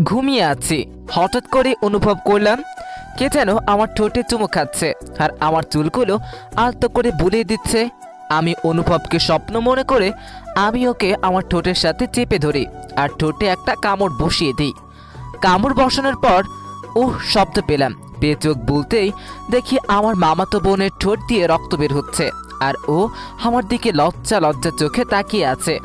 ঘুমিয়ে আছি, হঠাৎ করে অনুভব করলাম কে যেন আমার ঠোঁটে চুমু খাচ্ছে আর আমার চুলগুলো আলতো করে বুলিয়ে দিচ্ছে। আমি অনুভবকে স্বপ্ন মনে করে আমি ওকে আমার ঠোঁটের সাথে চেপে ধরি আর ঠোঁটে একটা কামড় বসিয়ে দিই। কামড় বসানোর পর শব্দ পেলাম। পেয়ে চোখ বুলতেই দেখি আমার মামাতো বোনের ঠোঁট দিয়ে রক্ত বের হচ্ছে আর ও আমার দিকে লজ্জা লজ্জা চোখে তাকিয়ে আছে।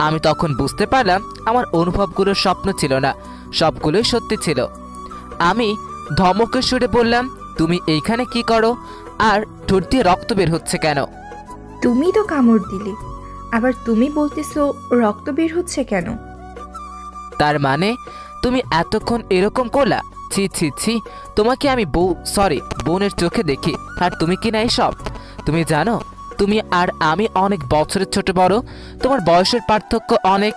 আমি তখন বুঝতে পারলাম আমার অনুভবগুলো স্বপ্ন ছিল না, সবগুলোই সত্যি ছিল। আমি ধমকের সুরে বললাম, তুমি এইখানে কি করো আর ঠোঁট দিয়ে রক্ত বের হচ্ছে কেন? তুমি তো কামড় দিলে, আবার তুমি বলতেছো রক্ত বের হচ্ছে কেন? তার মানে তুমি এতক্ষণ এরকম করলা? ছি ছি ছি, তোমাকে আমি বোনের চোখে দেখি আর তুমি কি না এসব? তুমি জানো তুমি আর আমি অনেক বছরের ছোট বড়, তোমার বয়সের পার্থক্য অনেক।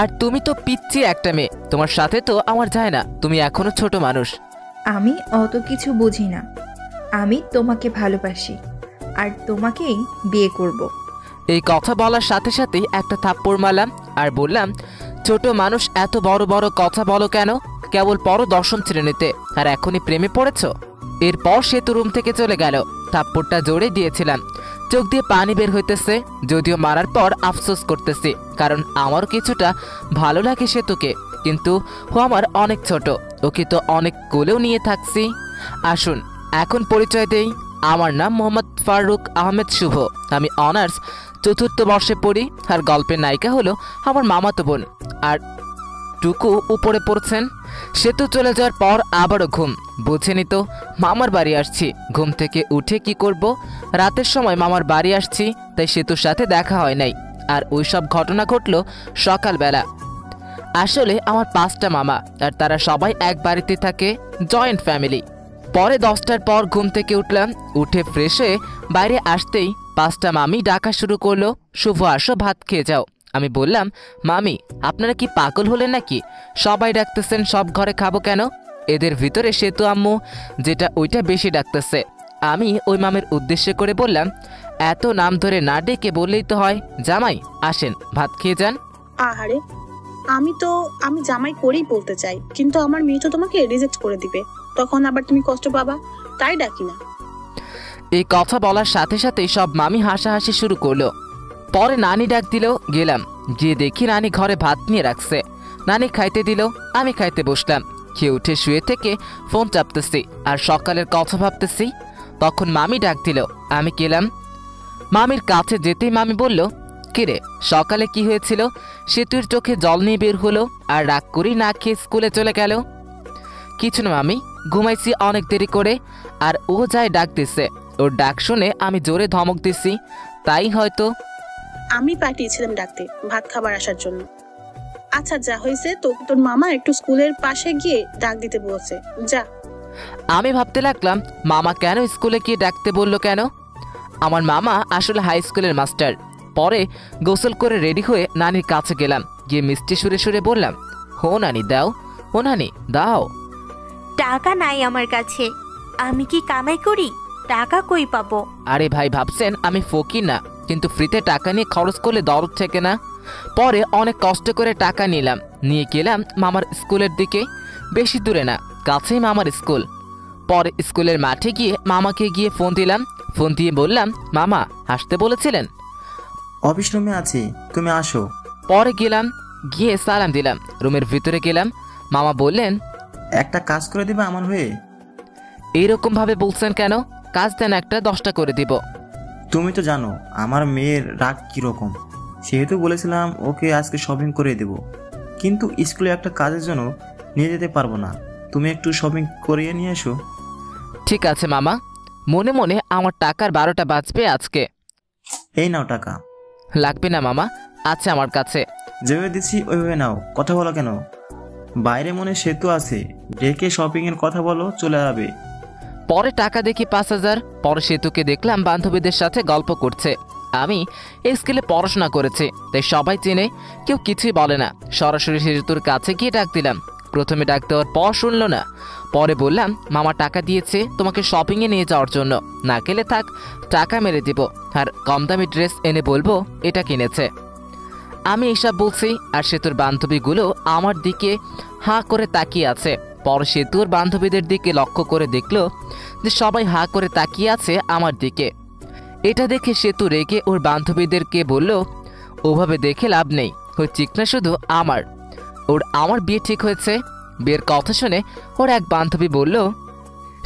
আর তুমি তো পিচ্চি একটা মেয়ে, তোমার সাথে তো আমার যায় না, তুমি এখনো ছোট মানুষ। আমি অত কিছু বুঝি না, আমি তোমাকে ভালোবাসি আর তোমাকেই বিয়ে করব। এই কথা বলার সাথে সাথেই একটা থাপ্পড় মারলাম আর বললাম, ছোট মানুষ এত বড় বড় কথা বলো কেন? কেবল পড়ো দশম শ্রেণীতে আর এখনই প্রেমে পড়েছ? এরপর সে তো রুম থেকে চলে গেল। থাপ্পড়টা জোরে দিয়েছিলাম, চোখ দিয়ে পানি বের হইতেছে, যদিও মারার পর আফসোস করতেছি, কারণ আমার কিছুটা ভালো লাগে সেতুকে, কিন্তু ও আমার অনেক ছোট, ওকে তো অনেক কোলেও নিয়ে থাকছি। আসুন এখন পরিচয় দেই, আমার নাম মোহাম্মদ ফারুক আহমেদ শুভ। আমি অনার্স চতুর্থ বর্ষে পড়ি আর গল্পের নায়িকা হলো আমার মামাতো বোন। আর টুকু উপরে পড়ছেন। সেতু চলে যাওয়ার পর আবারও ঘুম, বুঝেনি তো মামার বাড়ি আসছি। ঘুম থেকে উঠে কি করব, রাতের সময় মামার বাড়ি আসছি, তাই সেতুর সাথে দেখা হয় নাই। আর ওই সব ঘটনা ঘটলো সকালবেলা। আসলে আমার 5টা মামা আর তারা সবাই এক বাড়িতে থাকে, জয়েন্ট ফ্যামিলি। পরে 10টার পর ঘুম থেকে উঠলাম, উঠে ফ্রেশ হয়ে বাইরে আসতেই 5টা মামি ডাকা শুরু করলো, শুভ আসো ভাত খেয়ে যাও। আমি বললাম, মামি আপনারা কি পাগল হলেন নাকি? সবাই ডাকতেছেন, সব ঘরে খাবো কেন? এদের ভিতরে সেতু আম্মু যেটা ওইটা বেশি ডাকতেছে। আমি ওই মামের উদ্দেশ্য করে বললাম, এত নাম ধরে না ডেকে বললেই তো হয়, জামাই আসেন ভাত খেয়ে যান। আহারে, আমি জামাই করেই বলতে চাই, কিন্তু আমার মেয়ে তো তোমাকে রিজেক্ট করে দিবে, তখন আবার তুমি কষ্ট পাবা, তাই ডাকি না। এই কথা বলার সাথে সাথেই সব মামি হাসাহাসি শুরু করলো। পরে নানি ডাক দিল, গেলাম, গিয়ে দেখি নানি ঘরে ভাত নিয়ে রাখছে। নানি খাইতে দিল, আমি খাইতে বসলাম। খেয়ে উঠে শুয়ে থেকে ফোন চাপতেছি আর সকালের কথা ভাবতেছি। তখন মামি ডাক দিল, আমি গেলাম। মামির কাছে যেতেই মামি বলল, কিরে সকালে কি হয়েছিল? সেতুর চোখে জল নিয়ে বের হলো আর রাগ করি না খেয়ে স্কুলে চলে গেল। কিছু না মামি, ঘুমাইছি অনেক দেরি করে। আর ও যায় ডাক দিচ্ছে, ওর ডাক শুনে আমি জোরে ধমক দিছি, তাই হয়তো। আমি পাঠিয়েছিলাম ডাকতে ভাত খাবার আসার জন্য। আচ্ছা যা হয়েছে, তোর মামা একটু স্কুলের পাশে গিয়ে ডাক দিতে বলছে, যা। আমি ভাবতে লাগলাম, মামা কেন স্কুলে গিয়ে ডাকতে বললো কেন? আমার মামা আসলে হাই স্কুলের মাস্টার। পরে গোসল করে রেডি হয়ে নানির কাছে গেলাম, গিয়ে মিষ্টি সুরে সুরে বললাম, হো নানি দাও, ও নানি দাও। টাকা নাই আমার কাছে, আমি কি কামাই করি, টাকা কই পাবো? আরে ভাই ভাবছেন আমি ফকির না, কিন্তু ফ্রিতে টাকা নিয়ে খরচ করলে দরদ থেকে না। পরে অনেক কষ্ট করে টাকা নিলাম, নিয়ে গেলাম মামার স্কুলের দিকে। বেশি দূরে না, কাছেই মামার স্কুল। পরে স্কুলের মাঠে গিয়ে মামাকে গিয়ে ফোন দিলাম। ফোন দিয়ে বললাম, মামা আসতে বলেছিলেন? অফিস রুমে আছি, তুমি আসো। পরে গেলাম, গিয়ে সালাম দিলাম। রুমের ভিতরে গেলাম, মামা বললেন, একটা কাজ করে দিবে আমার হয়ে? এইরকম ভাবে বলছেন কেন? কাজ দেন একটা, 10টা করে দিব। তুমি তো জানো আমার মেয়ের রাগ কিরকম, সেহেতু বলেছিলাম ওকে আজকে শপিং করে দেব, কিন্তু স্কুলে একটা কাজের জন্য নিয়ে যেতে পারবো না, তুমি একটু শপিং করিয়ে নিয়ে এসো। ঠিক আছে মামা। মনে মনে আমার টাকার 12টা বাজবে আজকে। এই নাও টাকা। লাগবে না মামা, আছে আমার কাছে। যেভাবে দিচ্ছি ওইভাবে নাও, কথা বলো কেন? বাইরে মনে সেতু আছে, ডেকে শপিংয়ের কথা বলো, চলে যাবে। পরে টাকা দেখি 5,000। পরে সেতুকে দেখলাম বান্ধবীদের সাথে গল্প করছে। আমি এই স্কুলে পড়াশোনা করেছি, তাই সবাই চেনে, কেউ কিছুই বলে না। সরাসরি সেতুর কাছে গিয়ে ডাক দিলাম। প্রথমে ডাক দেওয়ার পর শুনলো না। পরে বললাম, মামা টাকা দিয়েছে তোমাকে শপিংয়ে নিয়ে যাওয়ার জন্য, না গেলে থাক, টাকা মেরে দিব, আর কম দামি ড্রেস এনে বলবো এটা কিনেছে। আমি এসব বলছি আর সেতুর বান্ধবীগুলো আমার দিকে হাঁ করে তাকিয়ে আছে। পরে সেতুর বান্ধবীদের দিকে লক্ষ্য করে দেখলো যে সবাই হাঁ করে তাকিয়ে আছে আমার দিকে। এটা দেখে সেতু রেগে ওর বান্ধবীদেরকে বলল, ওভাবে দেখে লাভ নেই, ওই চিকনা শুধু আমার। আমার বিয়ে ঠিক হয়েছে। বিয়ের কথা শুনে ওর এক বান্ধবী বলল,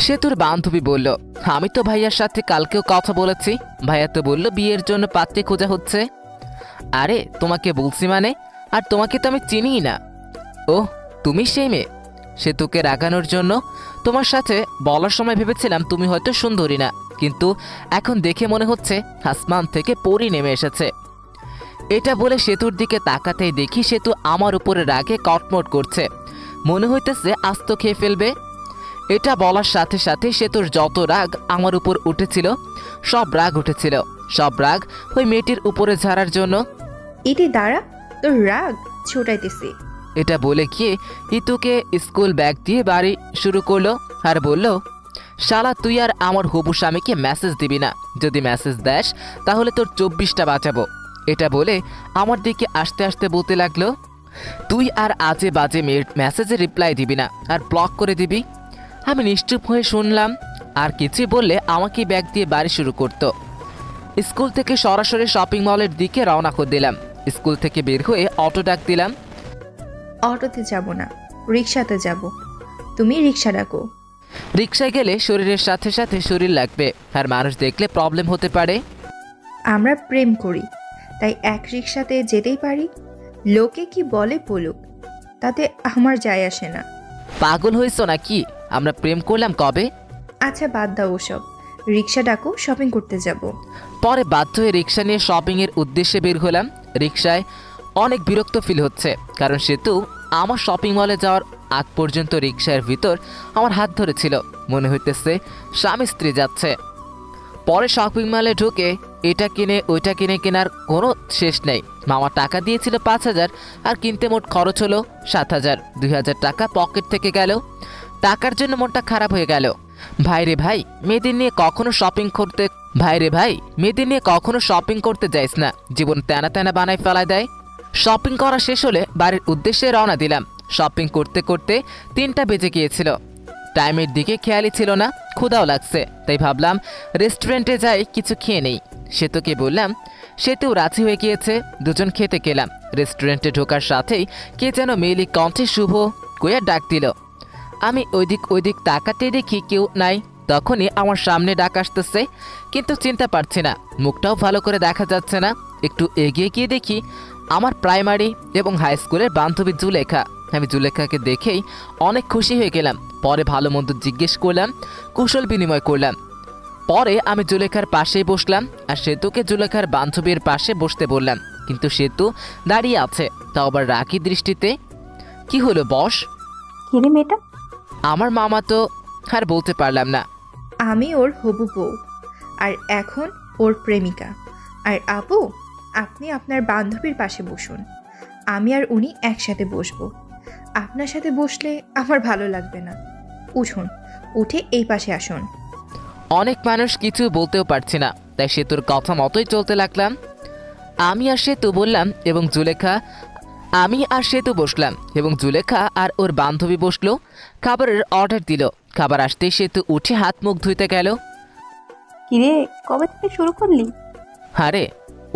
সেতুর বান্ধবী বলল, আমি তো ভাইয়ার সাথে কালকেও কথা বলেছি, ভাইয়া তো বলল বিয়ের জন্য পাত্রী খোঁজা হচ্ছে। আরে তোমাকে বলছি মানে, আর তোমাকে তো আমি চিনিই না। ওহ, তুমি সেই মেয়ে। সেতুকে রাগানোর জন্য তোমার সাথে বলার সময় ভেবেছিলাম তুমি হয়তো সুন্দরী না, কিন্তু এখন দেখে মনে হচ্ছে আসমান থেকে পরী নেমে এসেছে। এটা বলে সেতুর দিকে তাকাতেই দেখি সেতু আমার উপরে রাগে কটমট করছে, মনে হইতেছে আস্ত খেয়ে ফেলবে। এটা বলার সাথে সাথে সেতুর যত রাগ আমার উপর উঠেছিল সব রাগ উঠেছিল, সব রাগ ওই মেয়েটির উপরে ঝাড়ার জন্য। ইতি দাঁড়া, তোর রাগ ছোটাইতেছি। এটা বলে গিয়ে ইতুকে স্কুল ব্যাগ দিয়ে বাড়ি শুরু করলো আর বলল, শালা তুই আর আমার হবু স্বামীকে মেসেজ দিবি না, যদি মেসেজ দেস তাহলে তোর 24টা বাঁচাবো। এটা বলে আমার দিকে আস্তে আস্তে বলতে লাগলো, তুই আর আজে বাজে মেসেজে রিপ্লাই দিবি না আর ব্লক করে দিবি। আমি নিশ্চুপ হয়ে শুনলাম, আর কিছু বললে আমাকে ব্যাগ দিয়ে বাড়ি শুরু করত। স্কুল থেকে সরাসরি শপিং মলের দিকে রওনা করে দিলাম। স্কুল থেকে বের হয়ে অটো ডাক দিলাম। অটোতে যাব না, রিক্সাতে যাব। তুমি রিক্সা ডাকো। রিক্সায় গেলে শরীরের সাথে সাথে শরীর লাগবে, আর মানুষ দেখলে প্রবলেম হতে পারে। আমরা প্রেম করি, তাই এক রিক্সাতে যেতেই পারি। লোকে কি বলে বলুক, তাতে আমার যায় আসে না। পাগল হয়েছ নাকি? আমরা প্রেম করলাম কবে? আচ্ছা বাদ দাও ওসব, রিক্সা ডাকো, শপিং করতে যাব। পরে বাধ্য হয়ে রিক্সা নিয়ে শপিংয়ের উদ্দেশ্যে বের হলাম। রিক্সায় অনেক বিরক্ত ফিল হচ্ছে, কারণ সেতু আমার শপিং মলে যাওয়ার আগ পর্যন্ত রিক্সার ভিতর আমার হাত ধরেছিল, মনে হইতেছে স্বামী স্ত্রী যাচ্ছে। পরে শপিং মলে ঢুকে এটা কিনে ওইটা কিনে কেনার কোনো শেষ নেই। মামা টাকা দিয়েছিল 5,000, আর কিনতে মোট খরচ হলো 7,000। 2,000 টাকা পকেট থেকে গেল। টাকার জন্য মনটা খারাপ হয়ে গেল। ভাইরে ভাই, মেয়েদের নিয়ে কখনো শপিং করতে যাইস না, জীবন তেনা তেনা বানায় ফেলায় দেয়। শপিং করা শেষ হলে বাড়ির উদ্দেশ্যে রওনা দিলাম। শপিং করতে করতে 3টা বেজে গিয়েছিল। টাইমের দিকে খেয়ালই ছিল না, ক্ষুধাও লাগছে, তাই ভাবলাম রেস্টুরেন্টে যাই, কিছু খেয়ে নেই। সেতুকে বললাম, সেতুও রাজি হয়ে গিয়েছে। দুজন খেতে গেলাম। রেস্টুরেন্টে ঢোকার সাথেই কে যেন মেয়েলি কণ্ঠে শুভ কইয়া ডাক দিল। আমি ওইদিক তাকাতে দেখি কেউ নাই। তখনই আমার সামনে ডাক আসতেছে, কিন্তু চিনতে পারছি না, মুখটাও ভালো করে দেখা যাচ্ছে না। একটু এগিয়ে গিয়ে দেখি আমার প্রাইমারি এবং হাই স্কুলের বান্ধবী জুলেখা। আমি জুলেখাকে দেখেই অনেক খুশি হয়ে গেলাম। পরে ভালো মন্দ জিজ্ঞেস করলাম, কুশল বিনিময় করলাম। পরে আমি জুলেখার পাশেই বসলাম, আর সেতুকে জুলেখার বান্ধবীর পাশে বসতে বললাম, কিন্তু সেতু দাঁড়িয়ে আছে, তাও আবার রাগী দৃষ্টিতে। কি হলো বস? কিরে মেয়েটা? আমার মামা তো আর বলতে পারলাম না। আমি ওর হবু বউ, আর এখন ওর প্রেমিকা। আর আপু, আপনি আপনার বান্ধবীর পাশে বসুন, আমি আর উনি একসাথে বসবো। আপনার সাথে বসলে আমার ভালো লাগবে না। উঠুন, উঠে এই পাশে আসুন। অনেক মানুষ কিছু বলতেও পারছি না, তাই সেতুর কথা মতোই চলতে লাগলাম। আমি আর সেতু বসলাম এবং জুলেখা আর ওর বান্ধবী বসলো। খাবারের অর্ডার দিল। খাবার আসতেই সেতু উঠে হাত মুখ ধুইতে গেল। কিরে, কবে থেকে শুরু করলি? আরে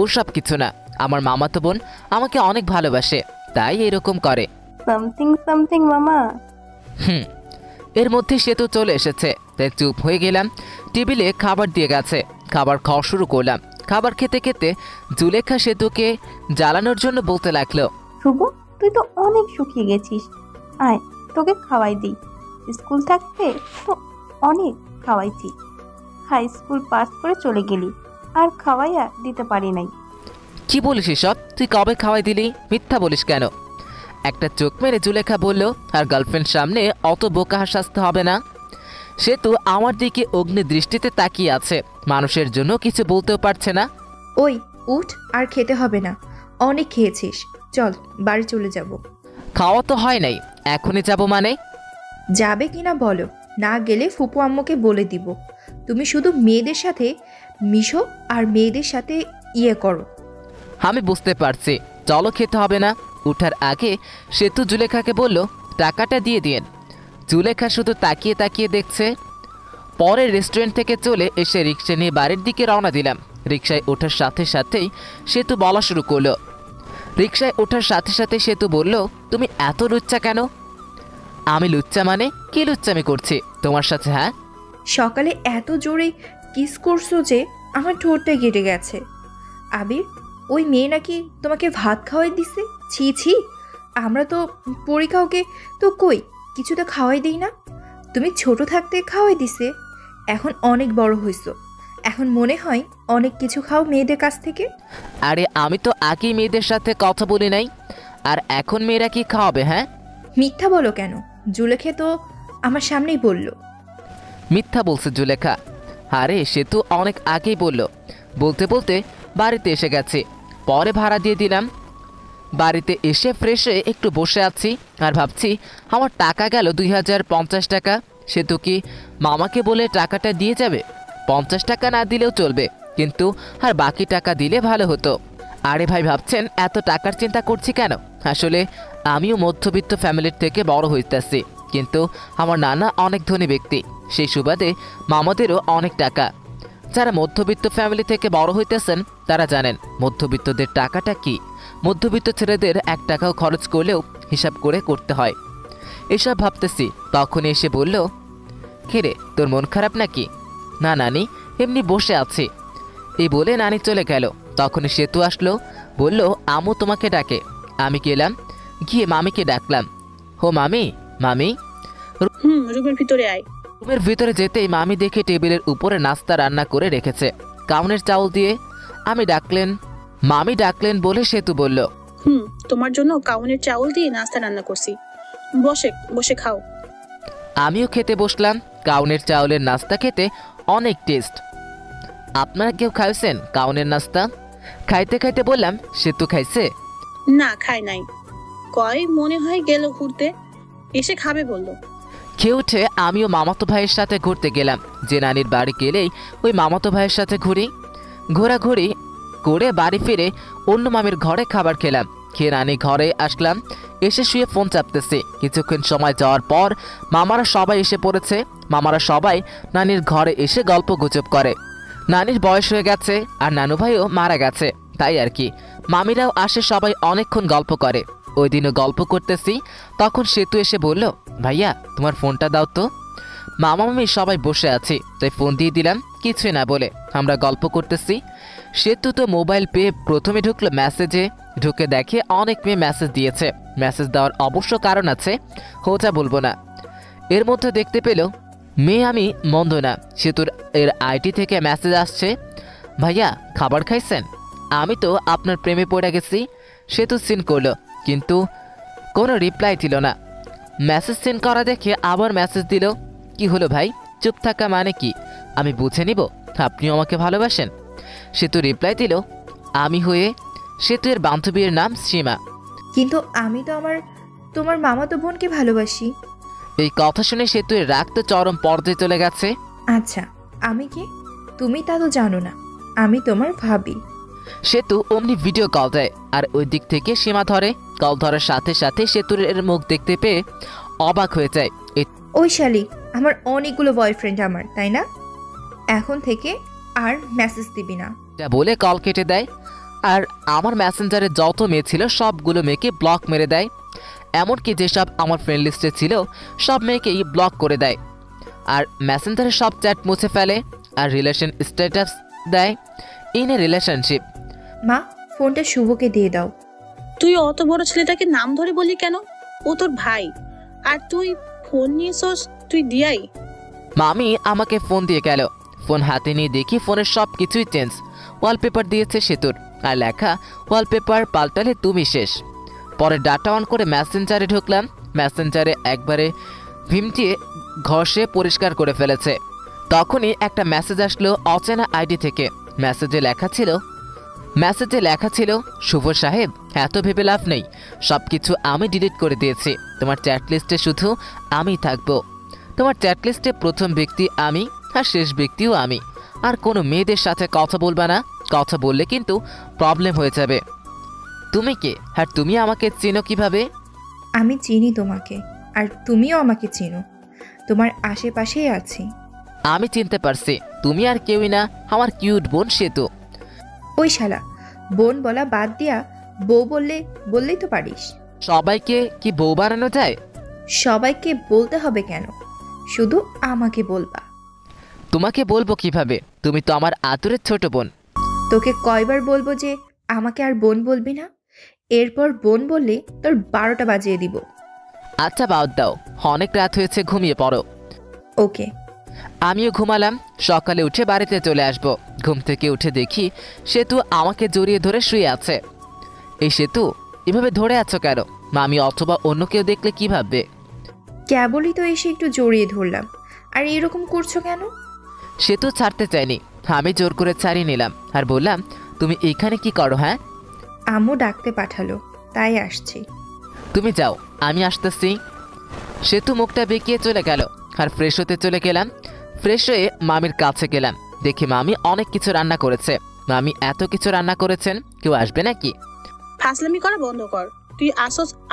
ওসব কিছু না, আমার মামাতো বোন আমাকে অনেক ভালোবাসে, তাই এরকম করে। সামথিং মামা। এর মধ্যে সেতু চলে এসেছে, তাই চুপ হয়ে গেলাম। টেবিলে খাবার দিয়ে গেছে, খাবার খাওয়া শুরু করলাম। খাবার খেতে খেতে জুলেখা সেতুকে জ্বালানোর জন্য বলতে লাগলো, শুভ, তুই তো অনেক শুকিয়ে গেছিস, আয় তোকে খাওয়াই দিই। স্কুল থাকতে তো অনেক খাওয়াইছি, হাই স্কুল পাস করে চলে গেলি, আর খাওয়াইয়া দিতে পারি নাই। কি বলিস এসব? তুই কবে খাওয়াই দিলি? মিথ্যা বলিস কেন? একটা চোখ মেরে জুলেখা বলল, আর গার্লফ্রেন্ড সামনে অত বোকা হাসতে হবে না। সেতু আমার দিকে অগ্নি দৃষ্টিতে তাকিয়ে আছে, মানুষের জন্য কিছু বলতেও পারছে না। ওই উঠ, আর খেতে হবে না, অনেক খেয়েছিস, চল বাড়ি চলে যাব। খাওয়া তো হয় নাই, এখনই যাব মানে? যাবে কিনা বলো, না গেলে ফুপু আম্মুকে বলে দিব। তুমি শুধু মেয়েদের সাথে মিশো আর মেয়েদের সাথে করো। আমি বুঝতে পারছি, চলো খেতে হবে না। উঠার আগে সেতু জুলেখাকে বলল, টাকাটা দিয়ে দিন। জুলেখা শুধু তাকিয়ে তাকিয়ে দেখছে। পরে রেস্টুরেন্ট থেকে চলে এসে রিক্সা নিয়ে বাড়ির দিকে রওনা দিলাম। রিক্সায় ওঠার সাথে সাথেই সেতু বলা শুরু করলো। রিক্সায় ওঠার সাথে সাথে সেতু বলল, তুমি এত লুচ্চা কেন? আমি লুচ্চা মানে? কি লুচ্চামি করছি তোমার সাথে? হ্যাঁ, সকালে এত জোরে কিস করছো যে আমার ঠোঁটটা কেটে গেছে। আবির, ওই মেয়ে নাকি তোমাকে ভাত খাওয়াই দিছে? ছি ছি, আমরা তো পরীক্ষাওকে তো কই কিছু তো খাওয়াই দিই না। তুমি ছোট থাকতে খাওয়াই দিছে, এখন অনেক বড় হইছো, এখন মনে হয় অনেক কিছু খাও মেয়েদের কাছ থেকে। আরে আমি তো আগেই মেয়েদের সাথে কথা বলি নাই, আর এখন মেয়েরা কি খাওয়াবে? হ্যাঁ, মিথ্যা বলো কেন? জুলেখে তো আমার সামনেই বলল। মিথ্যা বলছে জুলেখা? আরে সেতু অনেক আগেই বলল। বলতে বলতে বাড়িতে এসে গেছে। পরে ভাড়া দিয়ে দিলাম। বাড়িতে এসে ফ্রেশ হয়ে একটু বসে আছি আর ভাবছি আমার টাকা গেল 2050 টাকা। সেতু কি মামাকে বলে টাকাটা দিয়ে যাবে? 50 টাকা না দিলেও চলবে, কিন্তু আর বাকি টাকা দিলে ভালো হতো। আরে ভাই, ভাবছেন এত টাকার চিন্তা করছি কেন? আসলে আমিও মধ্যবিত্ত ফ্যামিলির থেকে বড় হইতেছি, কিন্তু আমার নানা অনেক ধনী ব্যক্তি, সেই সুবাদে মামাদেরও অনেক টাকা। যারা মধ্যবিত্ত ফ্যামিলি থেকে বড় হইতেছেন তারা জানেন মধ্যবিত্তদের টাকাটা কি। মধ্যবিত্ত ছেলেদের 1 টাকাও খরচ করলেও হিসাব করে করতে হয়। এসব ভাবতেছি তখন এসে বলল, রে তোর মন খারাপ নাকি? না নানি, এমনি বসে আছি। এই বলে নানি চলে গেল। তখন সেতু আসলো, বলল, আমু তোমাকে ডাকে। আমি গেলাম, গিয়ে মামিকে ডাকলাম। হো মামি, মামি। রুমের ভিতরে আয়। রুমের ভিতরে যেতেই মামি দেখে টেবিলের উপরে নাস্তা রান্না করে রেখেছে কাউনের চাউল দিয়ে। মামি ডাকলেন বলে সেতু বলল, তোমার জন্য কাউনের চাউল দিয়ে নাস্তা রান্না করছি, বসে বসে খাও। আমিও খেতে বসলাম। কাউনের চাউলের নাস্তা খেতে অনেক টেস্ট। আপনারা কেউ খাইছেন কাউনের নাস্তা? খাইতে খাইতে বললাম, সেতু খাইছে? না, খায় নাই। মনে হয় গেল ঘুরতে, এসে খাবে বললো। খেয়ে উঠে আমিও মামাতো ভাইয়ের সাথে ঘুরতে গেলাম। যে নানির বাড়ি গেলেই ওই মামাতো ভাইয়ের সাথে ঘুরি। ঘোরাঘুরি করে বাড়ি ফিরে অন্য মামির ঘরে খাবার খেলাম। খেয়ে নানি ঘরে আসলাম, এসে শুয়ে ফোন চাপতেছি। কিছুক্ষণ সময় যাওয়ার পর মামারা সবাই এসে পড়েছে। মামারা সবাই নানির ঘরে এসে গল্প গুজব করে। নানির বয়স হয়ে গেছে আর নানু ভাইও মারা গেছে, তাই আর কি। মামিরাও আসে, সবাই অনেকক্ষণ গল্প করে। ওই দিনও গল্প করতেছি, তখন সেতু এসে বলল, ভাইয়া তোমার ফোনটা দাও তো। মামা মামি সবাই বসে আছি, তাই ফোন দিয়ে দিলাম। কিছুই না বলে আমরা গল্প করতেছি। সেতু তো মোবাইল পেয়ে প্রথমে ঢুকলো মেসেজে। ঢুকে দেখে অনেক মেয়ে মেসেজ দিয়েছে। মেসেজ দেওয়ার অবশ্য কারণ আছে, হোজা বলবো না। এর মধ্যে দেখতে পেল মেয়ে আমি মন্দ না। সেতুর এর আইটি থেকে মেসেজ আসছে, ভাইয়া খাবার খাইছেন? আমি তো আপনার প্রেমে পড়ে গেছি। সেতু সিন করলো, কিন্তু কোনো রিপ্লাই দিল না। মেসেজ সেন্ড করা দেখে আবার মেসেজ দিল, কি হলো ভাই, চুপ থাকা মানে কি? আমি বুঝে নিব আপনিও আমাকে ভালোবাসেন। সেতু রিপ্লাই দিল, আমি হয়ে সেতু এর বান্ধবীর নাম সীমা। কিন্তু আমি তো তোমার মামাতো বোনকে ভালোবাসি। এই কথা শুনে সেতু এর রাগ তো চরম পর্যায়ে চলে গেছে। আচ্ছা, আমি কি? তুমি তা তো জানো না, আমি তোমার ভাবি। সেতু অমনি ভিডিও কল দেয় আর ওই দিক থেকে সীমা ধরে। কল ধরার সাথে সাথে সেতুর এর মুখ দেখতে পেয়ে অবাক হয়ে যায়। ওই শালি, আমার অনেকগুলো বয়ফ্রেন্ড আমার, তাই না? এখন থেকে আর মেসেজ দিবি না। যা বলে কল কেটে দেয়। আর আমার মেসেঞ্জারে যত মেয়ে ছিল সবগুলো মেয়েকে ব্লক মেরে দেয়। এমনকি যেসব আমার ফ্রেন্ড লিস্টে ছিল সব মেয়েকেই ব্লক করে দেয়। আর মেসেঞ্জারে সব চ্যাট মুছে ফেলে আর রিলেশন স্ট্যাটাস দেয়, ইন এ রিলেশনশিপ। মা, ফোনটা শুভকে দিয়ে দাও। তুই অত বড় ছেলেটাকে নাম ধরে বলি কেন? ও তোর ভাই, আর তুই ফোন নিয়েছস, তুই দিয়াই। মামি আমাকে ফোন দিয়ে গেল। ফোন হাতে নিয়ে দেখি ফোনের সব কিছুই চেঞ্জ। ওয়ালপেপার দিয়েছে সেতুর, আর লেখা, ওয়ালপেপার পাল্টালে তুমি শেষ। পরে ডাটা অন করে মেসেঞ্জারে ঢুকলাম। মেসেঞ্জারে একবারে ভিমটিয়ে ঘষে পরিষ্কার করে ফেলেছে। তখনই একটা মেসেজ আসলো অচেনা আইডি থেকে। মেসেজে লেখা ছিল, শুভ সাহেব, এত ভেবে লাভ নেই, সব কিছু আমি ডিলিট করে দিয়েছি। তোমার চ্যাট লিস্টে শুধু আমি থাকবো। তোমার চ্যাট লিস্টে প্রথম ব্যক্তি আমি আর শেষ ব্যক্তিও আমি। আর কোনো মেয়েদের সাথে কথা বলবা না, কথা বললে কিন্তু প্রবলেম হয়ে যাবে। তুমি কে আর তুমি আমাকে চেনো কিভাবে? আমি চিনি তোমাকে, আর তুমিও আমাকে চিনো। তোমার আশেপাশেই আছি। আমি চিনতে পারছি, তুমি আর কেউই না, আমার কিউট বোন সেতু। ওই শালা, বোন বলা বাদ দিয়া বউ বললেই তো পারিস। সবাইকে কি বউ বানানো যায়? সবাইকে বলতে হবে কেন? শুধু আমাকে বলবা। তোমাকে বলবো কিভাবে? তুমি তো আমার আদরের ছোট বোন। তোকে কয়বার বলবো যে আমাকে আর বোন বলবি না? এরপর বোন বললে তোর 12টা বাজিয়ে দিব। আচ্ছা বাদ দাও, অনেক রাত হয়েছে, ঘুমিয়ে পড়ো। ওকে। আমিও ঘুমালাম। সকালে উঠে বাড়িতে চলে আসব। ঘুম থেকে উঠে দেখি সেতু আমাকে জড়িয়ে ধরে শুয়ে আছে। এই সেতু, এভাবে ধরে আছো কেন? মামি অথবা অন্য কেউ দেখলে কি ভাববে? কেবলই তো এসে একটু জড়িয়ে ধরলাম, আর এরকম করছো কেন? সেতু ছাড়তে চাইনি, আমি জোর করে ছাড়িয়ে নিলাম আর বললাম, তুমি এখানে কি করো? হ্যাঁ, আম্মু ডাকতে পাঠালো, তাই আসছি। তুমি যাও, আমি আসতেছি। সেতু মুখটা বেঁকিয়ে চলে গেল আর ফ্রেশ হতে চলে গেলাম। ফ্রেশ হয়ে মামির কাছে গেলাম। দেখি মামি অনেক কিছু রান্না করেছে। মামি এত কিছু রান্না করেছেন, কেউ আসবে নাকি? ফাজলামি করা বন্ধ কর। তুই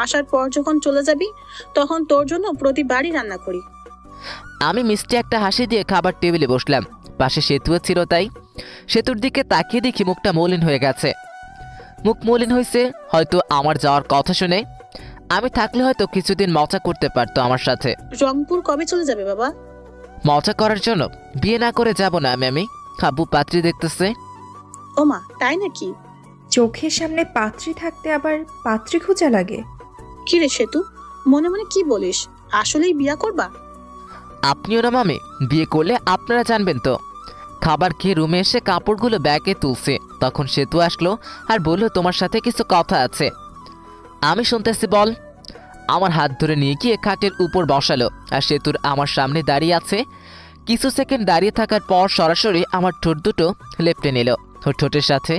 আসার পর যখন চলে যাবি তখন তোর জন্য প্রতিবারই রান্না করি। আমি মিষ্টি একটা হাসি দিয়ে খাবার টেবিলে বসলাম। পাশে সেতুও ছিল, তাই সেতুর দিকে তাকিয়ে দেখি মুখটা মলিন হয়ে গেছে। মুখ মলিন হয়েছে হয়তো আমার যাওয়ার কথা শুনে। আমি থাকলে হয়তো কিছুদিন মজা করতে পারতো আমার সাথে। রংপুর কবে চলে যাবে বাবা? মজা করার জন্য বিয়ে না করে যাব না আমি। আব্বু পাত্রী দেখতেছে। ওমা, তাই নাকি? চোখের সামনে পাত্রী থাকতে আবার পাত্রী খোঁজা লাগে? কি রে সেতু, মনে মনে কি বলিস? আসলেই বিয়া করবা? আপনিও না মামি, বিয়ে করলে আপনারা জানবেন তো। খাবার খেয়ে রুমে এসে কাপড়গুলো ব্যাগে তুলছে, তখন সেতু আসলো আর বলল, তোমার সাথে কিছু কথা আছে। আমি শুনতেছি, বল। আমার হাত ধরে নিয়ে গিয়ে খাটের উপর বসালো আর সেতুর আমার সামনে দাঁড়িয়ে আছে। কিছু সেকেন্ড দাঁড়িয়ে থাকার পর সরাসরি আমার ঠোঁট দুটো লেপটে নিল ওর ঠোঁটের সাথে।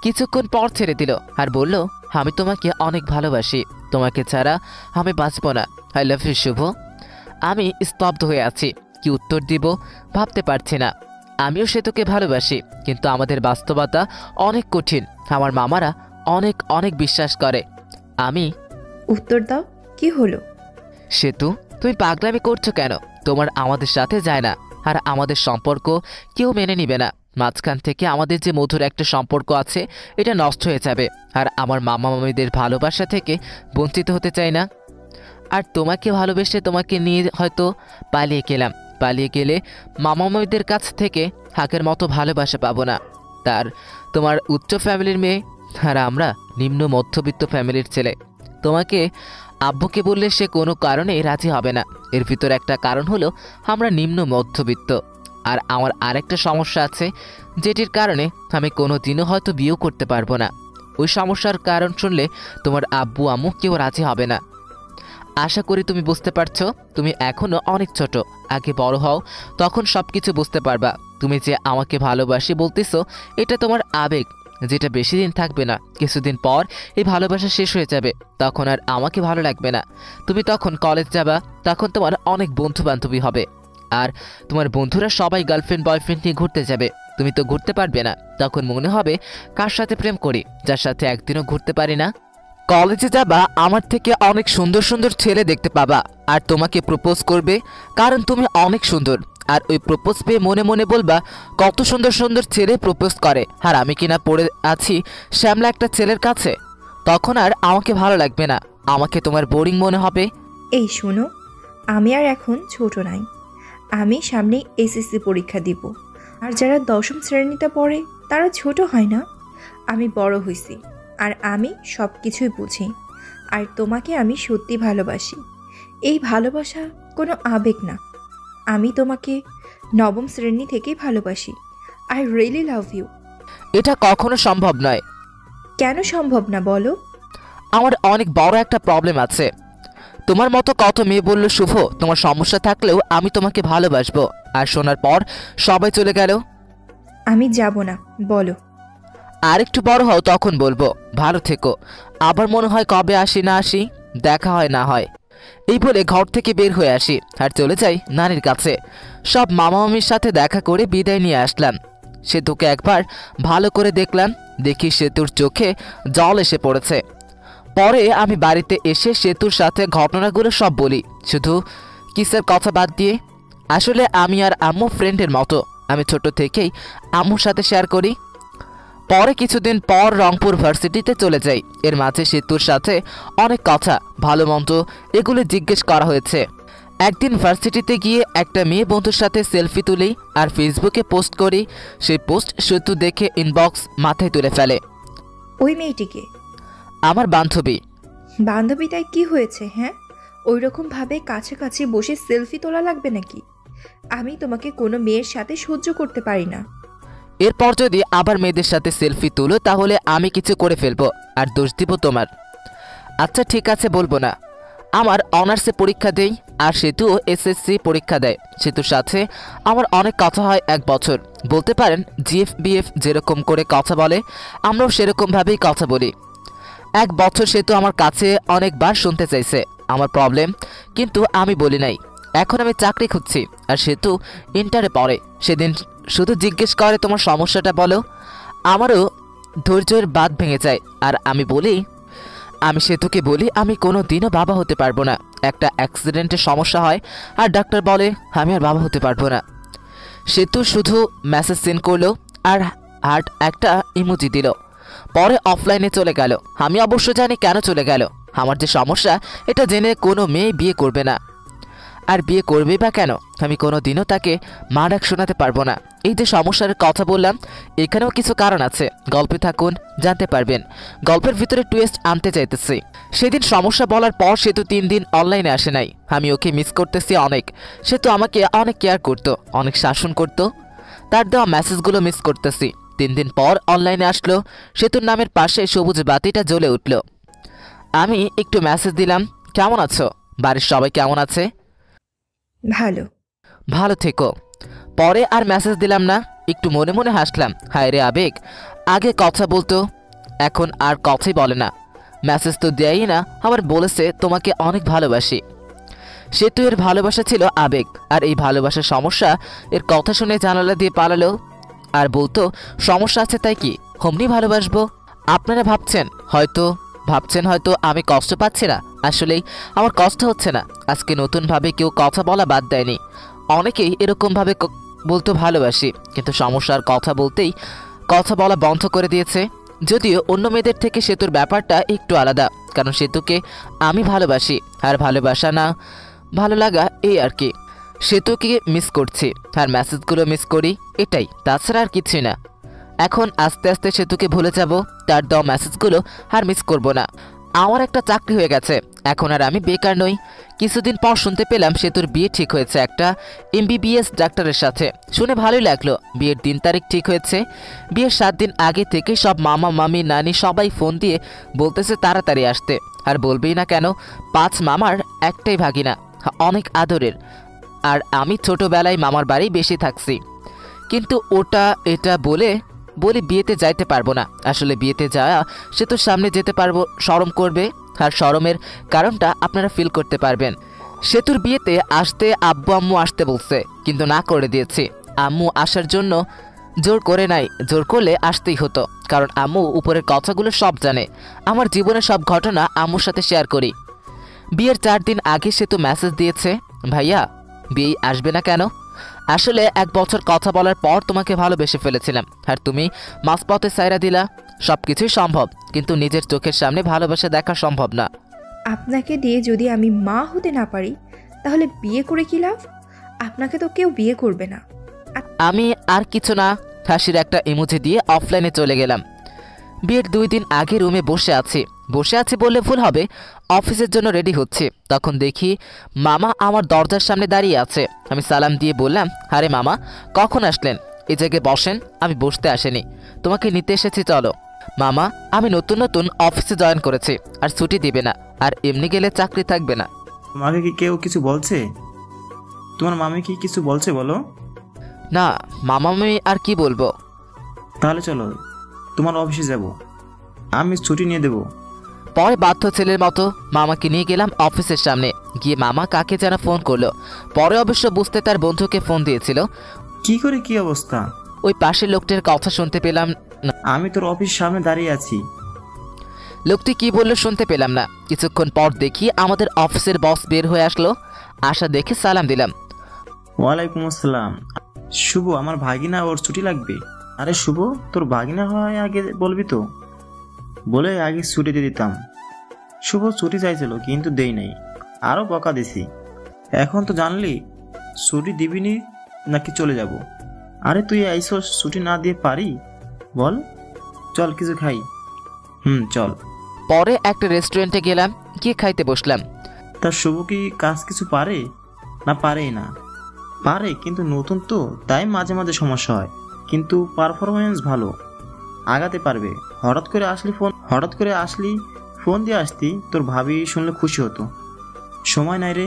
কিছুক্ষণ পর ছেড়ে দিল আর বলল, আমি তোমাকে অনেক ভালোবাসি, তোমাকে ছাড়া আমি বাঁচব না। আই লাভ ইউ শুভ। আমি স্তব্ধ হয়ে আছি, কি উত্তর দিব ভাবতে পারছি না। আমিও সেতুকে ভালোবাসি, কিন্তু আমাদের বাস্তবতা অনেক কঠিন। আমার মামারা অনেক অনেক বিশ্বাস করে। আমি উত্তর দাও, কি হলো? সেতু, তুমি পাগলামি করছো কেন? তোমার আমাদের সাথে যায় না, আর আমাদের সম্পর্ক কেউ মেনে নিবে না। মাঝখান থেকে আমাদের যে মধুর একটা সম্পর্ক আছে, এটা নষ্ট হয়ে যাবে। আর আমার মামা মামিদের ভালোবাসা থেকে বঞ্চিত হতে চাই না। আর তোমাকে ভালোবেসে তোমাকে নিয়ে হয়তো পালিয়ে গেলে মামা মামিদের কাছ থেকে হাকের মতো ভালোবাসা পাবো না। তোমার উচ্চ ফ্যামিলির মেয়ে, আর আমরা নিম্ন মধ্যবিত্ত ফ্যামিলির ছেলে। তোমাকে আব্বুকে বললে সে কোনো কারণে রাজি হবে না। এর ভিতর একটা কারণ হলো আমরা নিম্ন মধ্যবিত্ত। আর আমার আরেকটা সমস্যা আছে, যেটির কারণে আমি কোনো দিনও হয়তো বিয়েও করতে পারবো না। ওই সমস্যার কারণ শুনলে তোমার আব্বু আম্মু কেউ রাজি হবে না। আশা করি তুমি বুঝতে পারছো। তুমি এখনও অনেক ছোট, আগে বড় হও, তখন সব কিছু বুঝতে পারবা। তুমি যে আমাকে ভালোবাসি বলতেছো, এটা তোমার আবেগ, যেটা বেশি দিন থাকবে না। কিছুদিন পর এই ভালোবাসা শেষ হয়ে যাবে, তখন আর আমাকে ভালো লাগবে না। তুমি তখন কলেজ যাবা, তখন তোমার অনেক বন্ধু বান্ধবী হবে, আর তোমার বন্ধুরা সবাই গার্লফ্রেন্ড বয়ফ্রেন্ড নিয়ে ঘুরতে যাবে। তুমি তো ঘুরতে পারবে না। তখন মনে হবে কার সাথে প্রেম করি, যার সাথে একদিনও ঘুরতে পারি না। কলেজে যাবা, আমার থেকে অনেক সুন্দর সুন্দর ছেলে দেখতে পাবা, আর তোমাকে প্রপোজ করবে, কারণ তুমি অনেক সুন্দর। আর ওই প্রপোজ পেয়ে মনে মনে বলবা, কত সুন্দর সুন্দর ছেলে প্রপোজ করে, আর আমি কিনা পড়ে আছি শ্যামলা একটা ছেলের কাছে। তখন আর আমাকে ভালো লাগবে না, আমাকে তোমার বোরিং মনে হবে। এই শোনো, আমি আর এখন ছোট নাই। আমি সামনে এসএসসি পরীক্ষা দিব, আর যারা 10ম শ্রেণীতে পড়ে তারা ছোট হয় না। আমি বড় হয়েছি, আর আমি সব কিছুই বুঝি। আর তোমাকে আমি সত্যি ভালোবাসি। এই ভালোবাসা কোনো আবেগ না। আমি তোমাকে 9ম শ্রেণী থেকেই ভালোবাসি। I really love you. এটা কখনো সম্ভব নয়। কেন সম্ভব না বলো? আমার অনেক বড় একটা প্রবলেম আছে। তোমার মতো কত মেয়ে বলল, শুভ তোমার সমস্যা থাকলেও আমি তোমাকে ভালোবাসবো, আর শোনার পর সবাই চলে গেল। আমি যাব না, বলো। আর একটু বড় হও, তখন বলবো। ভালো থেকো। আবার মনে হয় কবে আসি না আসি, দেখা হয় না হয়। এই বলে ঘর থেকে বের হয়ে আসি আর চলে যাই নানির কাছে। সব মামা মামির সাথে দেখা করে বিদায় নিয়ে আসলাম। সেতুকে একবার ভালো করে দেখলাম, দেখি সেতুর চোখে জল এসে পড়েছে। পরে আমি বাড়িতে এসে সেতুর সাথে ঘটনাগুলো সব বলি, শুধু কিসের কথা বাদ দিয়ে। আসলে আমি আর আম্মু ফ্রেন্ডের মতো, আমি ছোট থেকেই আম্মুর সাথে শেয়ার করি। পরে কিছুদিন পর রংপুর ভার্সিটিতে চলে যাই। এর মাঝে সেতুর সাথে অনেক কথা, ভালো মন্দ এগুলো জিজ্ঞেস করা হয়েছে। একদিন ভার্সিটিতে গিয়ে একটা মেয়ে বন্ধুর সাথে সেলফি তুলি আর ফেসবুকে পোস্ট করি। সেই পোস্ট সেতু দেখে ইনবক্স মাথায় তুলে ফেলে। ওই মেয়েটিকে? আমার বান্ধবী। বান্ধবীটাই কি হয়েছে? হ্যাঁ, ওই রকমভাবে কাছাকাছি বসে সেলফি তোলা লাগবে নাকি? আমি তোমাকে কোনো মেয়ের সাথে সহ্য করতে পারি না। এরপর যদি আবার মেয়েদের সাথে সেলফি তুলো তাহলে আমি কিছু করে ফেলবো আর দোষ দিব তোমার। আচ্ছা ঠিক আছে, বলবো না। আমার অনার্সে পরীক্ষা দেই আর সেতুও এসএসসি পরীক্ষা দেয়। সেতুর সাথে আমার অনেক কথা হয় 1 বছর। বলতে পারেন জিএফ বিএফ যেরকম করে কথা বলে আমরাও সেরকমভাবেই কথা বলি। 1 বছর সেতু আমার কাছে অনেকবার শুনতে চাইছে আমার প্রবলেম, কিন্তু আমি বলি নাই। এখন আমি চাকরি খুঁজছি আর সেতু ইন্টারে পড়ে। সেদিন শুধু জিজ্ঞেস করে তোমার সমস্যাটা বলো। আমারও ধৈর্যের বাঁধ ভেঙে যায় আর আমি সেতুকে বলি আমি কোনো দিনও বাবা হতে পারবো না। একটা অ্যাক্সিডেন্টের সমস্যা হয় আর ডাক্তার বলে আমি আর বাবা হতে পারবো না। সেতু শুধু মেসেজ সেন্ড করলো আর হার্ট একটা ইমোজি দিল। পরে অফলাইনে চলে গেল। আমি অবশ্য জানি কেন চলে গেল। আমার যে সমস্যা এটা জেনে কোনো মেয়ে বিয়ে করবে না। আর বিয়ে করবে বা কেন? আমি কোনো দিনও তাকে মা ডাক শোনাতে পারবো না। এই যে সমস্যার কথা বললাম, এখানেও কিছু কারণ আছে। গল্পে থাকুন, জানতে পারবেন। গল্পের ভিতরে টুইস্ট আনতে চাইতেছি। সেদিন সমস্যা বলার পর সে তো 3 দিন অনলাইনে আসে নাই। আমি ওকে মিস করতেছি অনেক। সে তো আমাকে অনেক কেয়ার করতো, অনেক শাসন করতো। তার দেওয়া মেসেজগুলো মিস করতেছি। 3 দিন পর অনলাইনে আসলো। সেতুর নামের পাশে সবুজ বাতিটা জ্বলে উঠল। আমি একটু মেসেজ দিলাম, কেমন আছো? বাড়ির সবাই কেমন আছে? ভালো। ভালো থেকো। পরে আর মেসেজ দিলাম না। একটু মনে মনে হাসলাম। হায় রে আবেগ, আগে কথা বলতো, এখন আর কথাই বলে না। মেসেজ তো দেয়ই না, আবার বলেছে তোমাকে অনেক ভালোবাসি। সেতু এর ভালোবাসা ছিল আবেগ, আর এই ভালোবাসার সমস্যা এর কথা শুনে জানালা দিয়ে পালালো আর বলতো সমস্যা আছে তাই কি হোমনি ভালোবাসবো। আপনারা ভাবছেন হয়তো আমি কষ্ট পাচ্ছি না। আসলেই আমার কষ্ট হচ্ছে না। আজকে নতুনভাবে কেউ কথা বলা বাদ দেয়নি। অনেকেই এরকমভাবে বলতো ভালোবাসি, কিন্তু সমস্যার কথা বলতেই কথা বলা বন্ধ করে দিয়েছে। যদিও অন্য মেয়েদের থেকে সেতুর ব্যাপারটা একটু আলাদা, কারণ সেতুকে আমি ভালোবাসি আর ভালোবাসা না ভালো লাগা এই আর কি। সেতুকে মিস করছি আর মেসেজগুলো মিস করি, এটাই, তাছাড়া আর কিছুই না। এখন আস্তে আস্তে সেতুকে ভুলে যাব, তার দেওয়া মেসেজগুলো আর মিস করব না। আমার একটা চাকরি হয়ে গেছে, এখন আর আমি বেকার নই। কিছুদিন পর শুনতে পেলাম সেতুর বিয়ে ঠিক হয়েছে একটা MBBS ডাক্তারের সাথে। শুনে ভালোই লাগলো। বিয়ের দিন তারিখ ঠিক হয়েছে। বিয়ের 7 দিন আগে থেকে সব মামা মামি নানি সবাই ফোন দিয়ে বলতেছে তাড়াতাড়ি আসতে। আর বলবেই না কেন, 5 মামার একটাই ভাগিনা, অনেক আদরের। আর আমি ছোটবেলায় মামার বাড়ি বেশি থাকছি, কিন্তু ওটা এটা বলি বিয়েতে যাইতে পারবো না। আসলে বিয়েতে যাওয়া সেতুর সামনে যেতে পারবো, শরম করবে। আর শরমের কারণটা আপনারা ফিল করতে পারবেন। সেতুর বিয়েতে আসতে আব্বু আম্মু আসতে বলছে, কিন্তু না করে দিয়েছি। আম্মু আসার জন্য জোর করে নাই, জোর করলে আসতেই হতো, কারণ আম্মু উপরের কথাগুলো সব জানে। আমার জীবনের সব ঘটনা আম্মুর সাথে শেয়ার করি। বিয়ের 4 দিন আগে সেতু মেসেজ দিয়েছে, ভাইয়া বিয়ে আসবে না কেন? আসলে 1 বছর কথা বলার পর তোমাকে ভালোবেসে ফেলেছিলাম, আর তুমি মাঝপথে সাইরা দিলা। সবকিছুই সম্ভব, কিন্তু নিজের চোখের সামনে ভালোবাসা দেখা সম্ভব না। আপনাকে দিয়ে যদি আমি মা হতে না পারি তাহলে বিয়ে করে কি লাভ? আপনাকে তো কেউ বিয়ে করবে না। আমি আর কিছু না, হাসির একটা ইমোজি দিয়ে অফলাইনে চলে গেলাম। বিয়ের 2 দিন আগে রুমে বসে আছি বললে ভুল হবে, অফিসের জন্য রেডি হচ্ছে। তখন দেখি মামা আমার দরজার সামনে দাঁড়িয়ে আছে। আমি সালাম দিয়ে বললাম, আরে মামা কখন আসলেন? এই জায়গায় বসেন। আমি বসতে আসেনি, তোমাকে নিতে এসেছি, চলো। মামা, আমি নতুন অফিসে জয়েন করেছি, আর ছুটি দিবে না, আর এমনি গেলে চাকরি থাকবে না। তোমাকে কি কেউ কিছু বলছে? তোমার মামি কি কিছু বলছে বলো? না মামা, আমি আর কি বলবো। তাহলে চলো, তোমার অফিসে যাব, আমি ছুটি নিয়ে দেবো। পরে বাধ্য ছেলের মতো মামাকে নিয়ে গেলাম অফিসের সামনে। গিয়ে মামা কাকে যেন ফোন করলো। পরে অবশ্য বুঝতে তার বন্ধুকে ফোন দিয়েছিল। কি করে, কি অবস্থা? ওই পাশের লোকটার কথা শুনতে পেলাম না। আমি তোর অফিস সামনে দাঁড়িয়ে আছি। লোকটি কি বললো শুনতে পেলাম না। কিছুক্ষণ পর দেখি আমাদের অফিসের বস বের হয়ে আসলো। আসা দেখে সালাম দিলাম। ওয়ালাইকুম আসসালাম। শুভ, আমার ভাগিনা, ওর ছুটি লাগবে। আরে শুভ, তোর ভাগিনা হয় আগে বলবি তো, বলে আগে ছুটি দিয়ে দিতাম। শুভ ছুটি চাইছিল কিন্তু দেই নাই, আরও বকা দিছি। এখন তো জানলি ছুটি দিবিনি নাকি চলে যাব। আরে তুই আইসোস, ছুটি না দিয়ে পারি বল? চল কিছু খাই। চল। পরে একটা রেস্টুরেন্টে গেলাম, গিয়ে খাইতে বসলাম। তা শুভ কি কাজ কিছু পারে না পারেই না? পারে, কিন্তু নতুন তো, তাই মাঝে মাঝে সমস্যা হয়, কিন্তু পারফরমেন্স ভালো, আগাতে পারবে। হঠাৎ করে আসলি ফোন দিয়ে আসতি, তোর ভাবি শুনলে খুশি হতো। সময় নাই রে,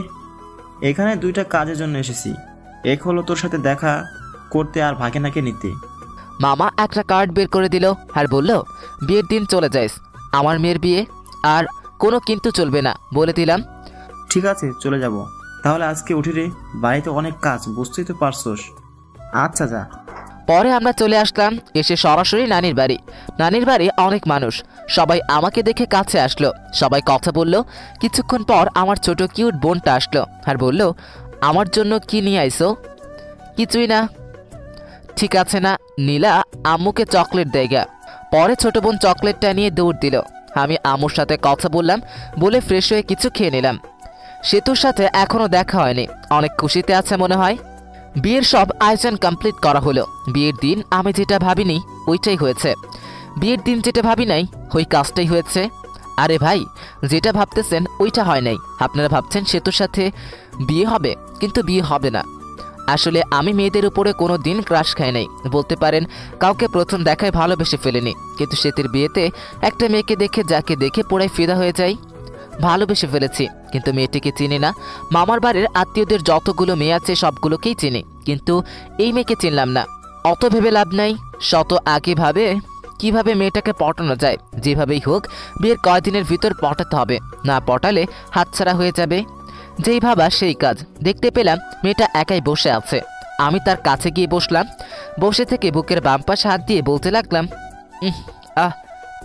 এখানে 2টা কাজের জন্য এসেছি। এক হলো তোর সাথে দেখা করতে আর ভাগিনাকে নিতে। মামা একটা কার্ড বের করে দিল আর বলল, বিয়ের দিন চলে যাইস, আমার মেয়ের বিয়ে, আর কোনো কিন্তু চলবে না, বলে দিলাম। ঠিক আছে, চলে যাব। তাহলে আজকে উঠি রে, বাড়িতে অনেক কাজ, বুঝতেই তো পারছোস। আচ্ছা যা। পরে আমরা চলে আসলাম, এসে সরাসরি নানির বাড়ি। নানির বাড়ি অনেক মানুষ, সবাই আমাকে দেখে কাছে আসলো, সবাই কথা বলল। কিছুক্ষণ পর আমার ছোট কিউট বোনটা আসলো আর বলল, আমার জন্য কি নিয়ে আইসো? কিছুই না। ঠিক আছে না, নীলা আম্মুকে চকলেট দেয়গা। পরে ছোট বোন চকলেটটা নিয়ে দৌড় দিল। আমি আম্মুর সাথে কথা বললাম, বলে ফ্রেশ হয়ে কিছু খেয়ে নিলাম। সেতুর সাথে এখনো দেখা হয়নি, অনেক খুশিতে আছে মনে হয়। বিয়ের সব আয়োজন কমপ্লিট করা হলো। বিয়ের দিন আমি যেটা ভাবিনি ওইটাই হয়েছে, বিয়ের দিন যেটা ভাবি নাই ওই কাজটাই হয়েছে। আরে ভাই, যেটা ভাবতেছেন ওইটা হয় নাই। আপনারা ভাবছেন সেতুর সাথে বিয়ে হবে, কিন্তু বিয়ে হবে না। আসলে আমি মেয়েদের উপরে কোনো দিন ক্রাশ খাই নাই, বলতে পারেন কাউকে প্রথম দেখায় ভালোবেসে ফেলিনি। কিন্তু সেতুর বিয়েতে একটা মেয়েকে দেখে, যাকে দেখে পুরাই ফিদা হয়ে যাই, ভালোবেসে ফেলেছি। কিন্তু মেয়েটিকে চিনি না। মামার বাড়ির আত্মীয়দের যতগুলো মেয়ে আছে সবগুলোকেই চিনি, কিন্তু এই মেয়েকে চিনলাম না। অত ভেবে লাভ নাই, শত আগে ভাবে কিভাবে মেয়েটাকে পটানো যায়। যেভাবেই হোক বিয়ের কয়দিনের ভিতর পটাতে হবে, না পটালে হাতছাড়া হয়ে যাবে। যেই ভাবা সেই কাজ। দেখতে পেলাম মেয়েটা একাই বসে আছে। আমি তার কাছে গিয়ে বসলাম। বসে থেকে বুকের বাম পাশে হাত দিয়ে বলতে লাগলাম,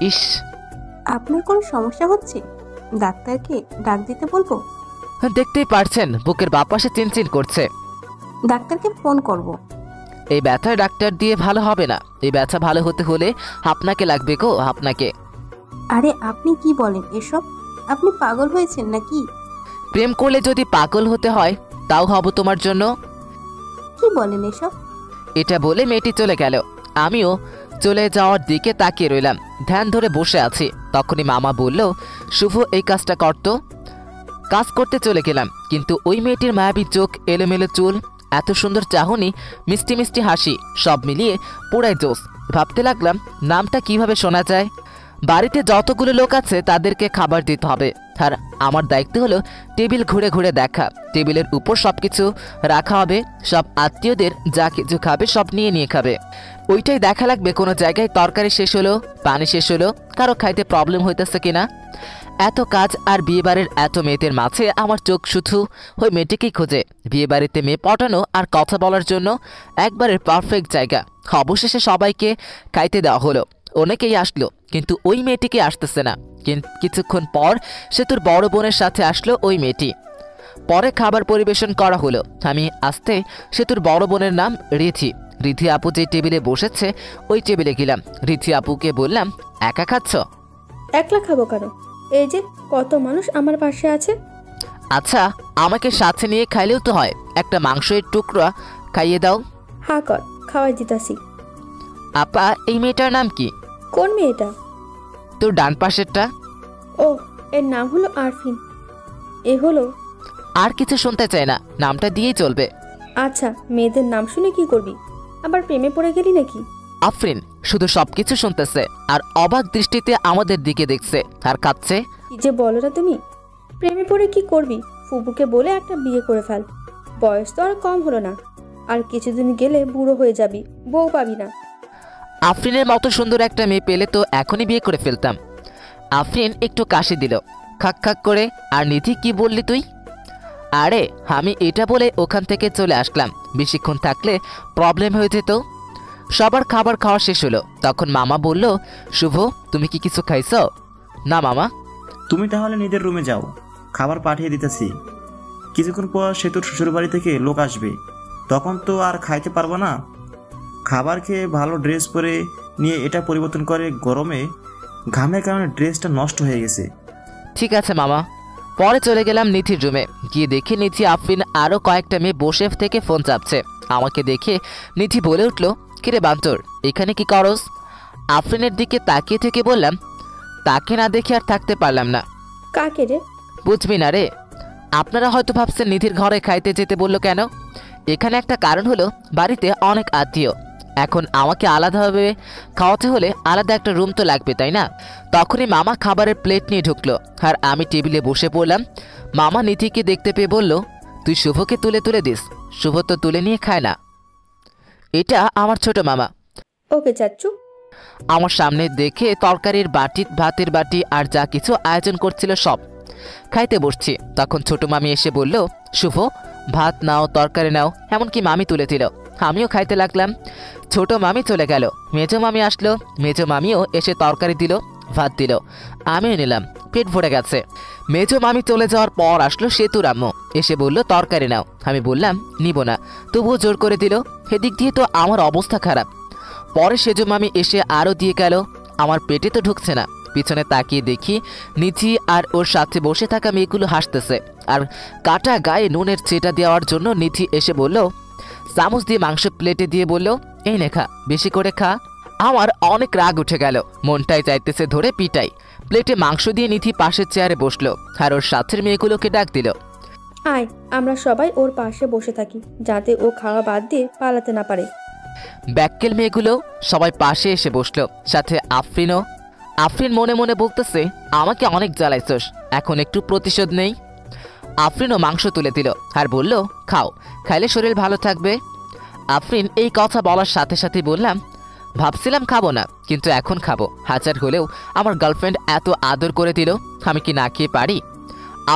ইস। আপনার কোনো সমস্যা হচ্ছে? ডাক্তারকে ডাক দিতে বলবো? দেখতেই পারছেন বুকের বাম পাশে চিনচিন করছে। ডাক্তারকে ফোন করব। এই ব্যথা ডাক্তার দিয়ে ভালো হবে না। এই ব্যথা ভালো হতে হলে আপনাকে লাগবে গো, আপনাকে। আরে আপনি কি বলেন এসব? আপনি পাগল হয়েছেন নাকি? প্রেম করলে যদি পাগল হতে হয় তাও হব তোমার জন্য। কি বলেন এসব? এটা বলে মেয়েটি চলে গেল। আমিও চলে যাওয়ার দিকে তাকিয়ে রইলাম, ধ্যান ধরে বসে আছি। তখনই মামা বলল, শুভ এই কাজটা করতো। কাজ করতে চলে গেলাম, কিন্তু ওই মেয়েটির মায়াবী চোখ, এলোমেলো চুল, এত সুন্দর চাহনি, মিষ্টি মিষ্টি হাসি, সব মিলিয়ে পুরাই জোশ। ভাবতে লাগলাম নামটা কিভাবে শোনা যায়। বাড়িতে যতগুলো লোক আছে তাদেরকে খাবার দিতে হবে, আর আমার দায়িত্ব হলো টেবিল ঘুরে ঘুরে দেখা। টেবিলের উপর সব কিছু রাখা হবে, সব আত্মীয়দের যা কিছু খাবে সব নিয়ে নিয়ে খাবে। ওইটাই দেখা লাগবে কোনো জায়গায় তরকারি শেষ হলো, পানি শেষ হলো, কারো খাইতে প্রবলেম হইতেছে কিনা। এত কাজ আর বিয়েবাড়ির এত মেয়েদের মাঝে আমার চোখ শুধু ওই মেয়েটিকেই খোঁজে। বিয়েবাড়িতে মেয়ে পটানো আর কথা বলার জন্য একবারের পারফেক্ট জায়গা। অবশেষে সবাইকে খাইতে দেওয়া হলো। অনেকেই আসলো, কিন্তু ওই মেয়েটিকে আসতেছে না। কিছুক্ষণ পর সেতুর বড় বোনের সাথে আসলো ওই মেয়েটি। পরে খাবার পরিবেশন করা হলো। আমি আসতে সেতুর বড় বোনের নাম রিধি। রিধি আপু যে টেবিলে বসেছে ওই টেবিলে গেলাম। রিধি আপুকে বললাম, একা খাচ্ছ? একলা খাবো কেন? এই যে কত মানুষ আমার পাশে আছে। আচ্ছা, আমাকে সাথে নিয়ে খাইলেও তো হয়। একটা মাংসের টুকরা খাইয়ে দাও। হা কর, খাওয়াই দিতাছি। আপা, এই মেয়েটার নাম কি? কোন মেয়েটা? তোর ডান পাশেরটা। ও, এর নাম হলো আরফিন। এ হলো। আর কিছু শুনতে চাই না, নামটা দিয়েই চলবে। আচ্ছা, মেয়েদের নাম শুনে কি করবি? আবার প্রেমে পড়ে গেলি নাকি? আফরিন শুধু সবকিছু শুনতেছে আর অবাক দৃষ্টিতে আমাদের দিকে দেখছে আর খাচ্ছে। কি যে বলো না তুমি, প্রেমে পড়ে কি করবি? ফুপুকে বলে একটা বিয়ে করে ফেল, বয়স তো আর কম হলো না। আর কিছুদিন গেলে বুড়ো হয়ে যাবি, বউ পাবি না। আফরিনের মতো সুন্দর একটা মেয়ে পেলে তো এখনই বিয়ে করে ফেলতাম। আফরিন একটু কাশি দিল, খাক খাক করে। আর নিধি, কি বললি তুই? আরে আমি এটা বলে ওখান থেকে চলে আসলাম, বেশিক্ষণ থাকলে প্রবলেম হয়ে যেত। সবার খাবার খাওয়া শেষ হলো। তখন মামা বলল, শুভ তুমি কি কিছু খাইছো? না মামা। তুমি তাহলে নিজের রুমে যাও, খাবার পাঠিয়ে দিতেছি। কিছুক্ষণ পর সেতুর শ্বশুরবাড়ি থেকে লোক আসবে, তখন তো আর খাইতে পারবো না। খাবার খেয়ে ভালো ড্রেস পরে নিয়ে এটা পরিবর্তন করে, গরমে ঘামের কারণে ড্রেসটা নষ্ট হয়ে গেছে। ঠিক আছে মামা। পরে চলে গেলাম নিধির রুমে। গিয়ে দেখি নিধি, আফরিন আরও কয়েকটা মেয়ে বসে থেকে ফোন চাপছে। আমাকে দেখে নিধি বলে উঠল, কিরে বান্তর, এখানে কি করস? আফরিনের দিকে তাকিয়ে থেকে বললাম, তাকে না দেখে আর থাকতে পারলাম না। কাকে রে? বুঝবি না রে। আপনারা হয়তো ভাবছেন নিধির ঘরে খাইতে যেতে বললো কেন। এখানে একটা কারণ হলো, বাড়িতে অনেক আত্মীয়। এখন আমাকে আলাদাভাবে খাওয়াতে হলে আলাদা একটা রুম তো লাগবে, তাই না? তখনই মামা খাবারের প্লেট নিয়ে ঢুকলো আর আমি টেবিলে বসে পড়লাম। মামা নিধিকে দেখতে পেয়ে বলল, তুই শুভকে তুলে তুলে দিস। শুভ তো তুলে নিয়ে খায় না। এটা আমার ছোট মামা। ওকে চাচ্চু। আমার সামনে দেখে তরকারির বাটি, ভাতের বাটি আর যা কিছু আয়োজন করছিল সব। খাইতে বসছি, তখন ছোট মামি এসে বলল, শুভ ভাত নাও, তরকারি নাও। এমনকি মামি তুলে দিল। আমিও খাইতে লাগলাম। ছোট মামি চলে গেল, মেজো মামি আসলো। মেজো মামিও এসে তরকারি দিল, ভাত দিল, আমিও নিলাম। পেট ভরে গেছে। মেজো মামি চলে যাওয়ার পর আসলো সেতুর আম্মু, এসে বলল তরকারি নাও। আমি বললাম নিব না, তবুও জোর করে দিল। এদিক দিয়ে তো আমার অবস্থা খারাপ। পরে সেজো মামি এসে আরও দিয়ে গেল। আমার পেটে তো ঢুকছে না। পিছনে তাকিয়ে দেখি নিধি আর ওর সাথে বসে থাকা মেয়েগুলো হাসতেছে। আর কাটা গায়ে নুনের চেটা দেওয়ার জন্য নিধি এসে বলল, চামচ দিয়ে মাংস প্লেটে দিয়ে বলল, এই নে খা, বেশি করে খা। আমার অনেক রাগ উঠে গেল, মনটাই চাইতেছে ধরে পিটাই। প্লেটে মাংস দিয়ে নিধি পাশের চেয়ারে বসলো আর ওর সাথের মেয়েগুলোকে ডাক দিল, আয়, আমরা সবাই ওর পাশে বসে থাকি, যাতে ও খাওয়া বাদ দিয়ে পালাতে না পারে। ব্যাক্কেল মেয়েগুলো সবাই পাশে এসে বসলো, সাথে আফরিনও। আফরিন মনে মনে বলতেছে, আমাকে অনেক জ্বালাইছস, এখন একটু প্রতিশোধ নেই। আফরিনও মাংস তুলে দিল আর বলল, খাও, খাইলে শরীর ভালো থাকবে। আফরিন এই কথা বলার সাথে সাথে বললাম, ভাবছিলাম খাবো না, কিন্তু এখন খাবো। হাজার হলেও আমার গার্লফ্রেন্ড এত আদর করে দিল, আমি কি না খেয়ে পারি?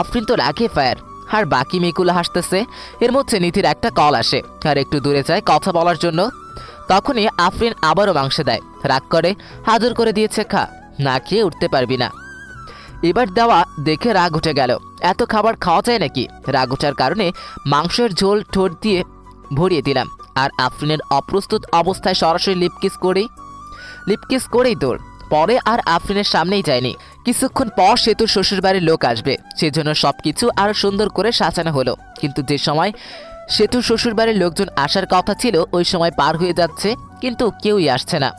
আফরিন তো রাগে ফায়ার, আর বাকি মেয়েগুলো হাসতেছে। এর মধ্যে নিধির একটা কল আসে আর একটু দূরে যায় কথা বলার জন্য। তখনই আফরিন আবারও মাংস দেয়, রাগ করে, আদর করে দিয়েছে, খা, না খেয়ে উঠতে পারবি না। এবার দেওয়া দেখে রাগ উঠে গেল। এত খাবার খাওয়া যায় নাকি? রাগ ওঠার কারণে মাংসের ঝোল ঠোঁট দিয়ে ভরিয়ে দিলাম আর আফরিনের অপ্রস্তুত অবস্থায় সরাসরি লিপকিস করেই দৌড়। পরে আর আফরিনের সামনেই যায়নি। কিছুক্ষণ পর সেতুর শ্বশুরবাড়ির লোক আসবে, সেজন্য সবকিছু আরো সুন্দর করে সাজানো হলো। কিন্তু যে সময় সেতুর শ্বশুরবাড়ির লোকজন আসার কথা ছিল, ওই সময় পার হয়ে যাচ্ছে, কিন্তু কেউই আসছে না।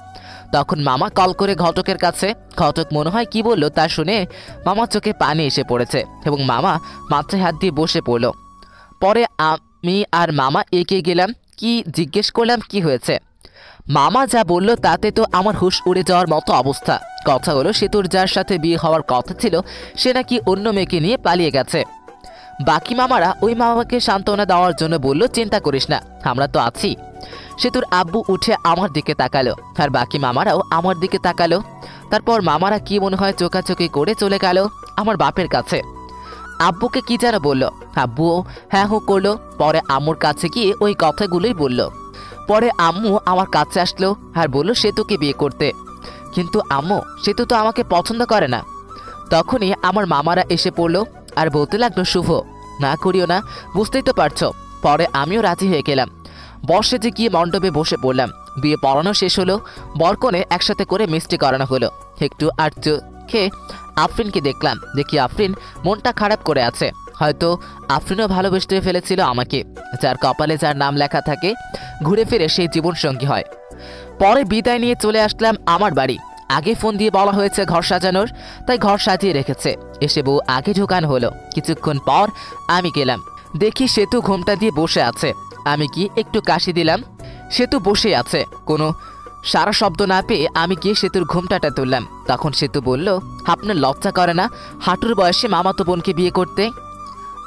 তখন মামা কল করে ঘটকের কাছে। ঘটক মনে হয় কি বলল তা শুনে মামার চোখে পানি এসে পড়েছে এবং মামা মাথায় হাত দিয়ে বসে পড়ল। পরে আমি আর মামা এগিয়ে গেলাম, কি জিজ্ঞেস করলাম কি হয়েছে। মামা যা বলল তাতে তো আমার হুঁশ উড়ে যাওয়ার মতো অবস্থা। কথা হলো, সেতুর যার সাথে বিয়ে হওয়ার কথা ছিল সে নাকি অন্য মেয়েকে নিয়ে পালিয়ে গেছে। বাকি মামারা ওই মামাকে সান্ত্বনা দেওয়ার জন্য বলল, চিন্তা করিস না, আমরা তো আছি। সেতুর আব্বু উঠে আমার দিকে তাকালো আর বাকি মামারাও আমার দিকে তাকালো। তারপর মামারা কি মনে হয় চোখাচোখি করে চলে গেল আমার বাপের কাছে। আব্বুকে কি যেন বলল, আব্বুও হ্যাঁ হু করলো। পরে আম্মুর কাছে গিয়ে ওই কথাগুলোই বলল। পরে আম্মু আমার কাছে আসলো আর বলল সেতুকে বিয়ে করতে। কিন্তু আম্মু, সেতু তো আমাকে পছন্দ করে না। তখনই আমার মামারা এসে পড়লো আর বলতে লাগলো, শুভ না করিও না, বুঝতেই তো পারছো। পরে আমিও রাজি হয়ে গেলাম। বর্ষে যে গিয়ে মণ্ডপে বসে পড়লাম। বিয়ে পড়ানো শেষ হলো, বরকনে একসাথে করে মিষ্টি করানো হলো। একটু আর চোখে আফরিনকে দেখলাম, দেখি আফরিন মনটা খারাপ করে আছে। হয়তো আফরিনও ভালোবেসে ফেলেছিল আমাকে। যার কপালে যার নাম লেখা থাকে, ঘুরে ফিরে সেই জীবনসঙ্গী হয়। পরে বিদায় নিয়ে চলে আসলাম আমার বাড়ি। আগে ফোন দিয়ে বলা হয়েছে ঘর সাজানোর, তাই ঘর সাজিয়ে রেখেছে। এসে বউ আগে ঢোকানো হলো। কিছুক্ষণ পর আমি গেলাম, দেখি সেতু ঘোমটা দিয়ে বসে আছে। আমি গিয়ে একটু কাশি দিলাম। সেতু বসে আছে, কোনো সারা শব্দ না পেয়ে আমি গিয়ে সেতুর ঘোমটাটা তুললাম। তখন সেতু বলল, আপনার লজ্জা করে না হাঁটুর বয়সে মামাতো বোনকে বিয়ে করতে?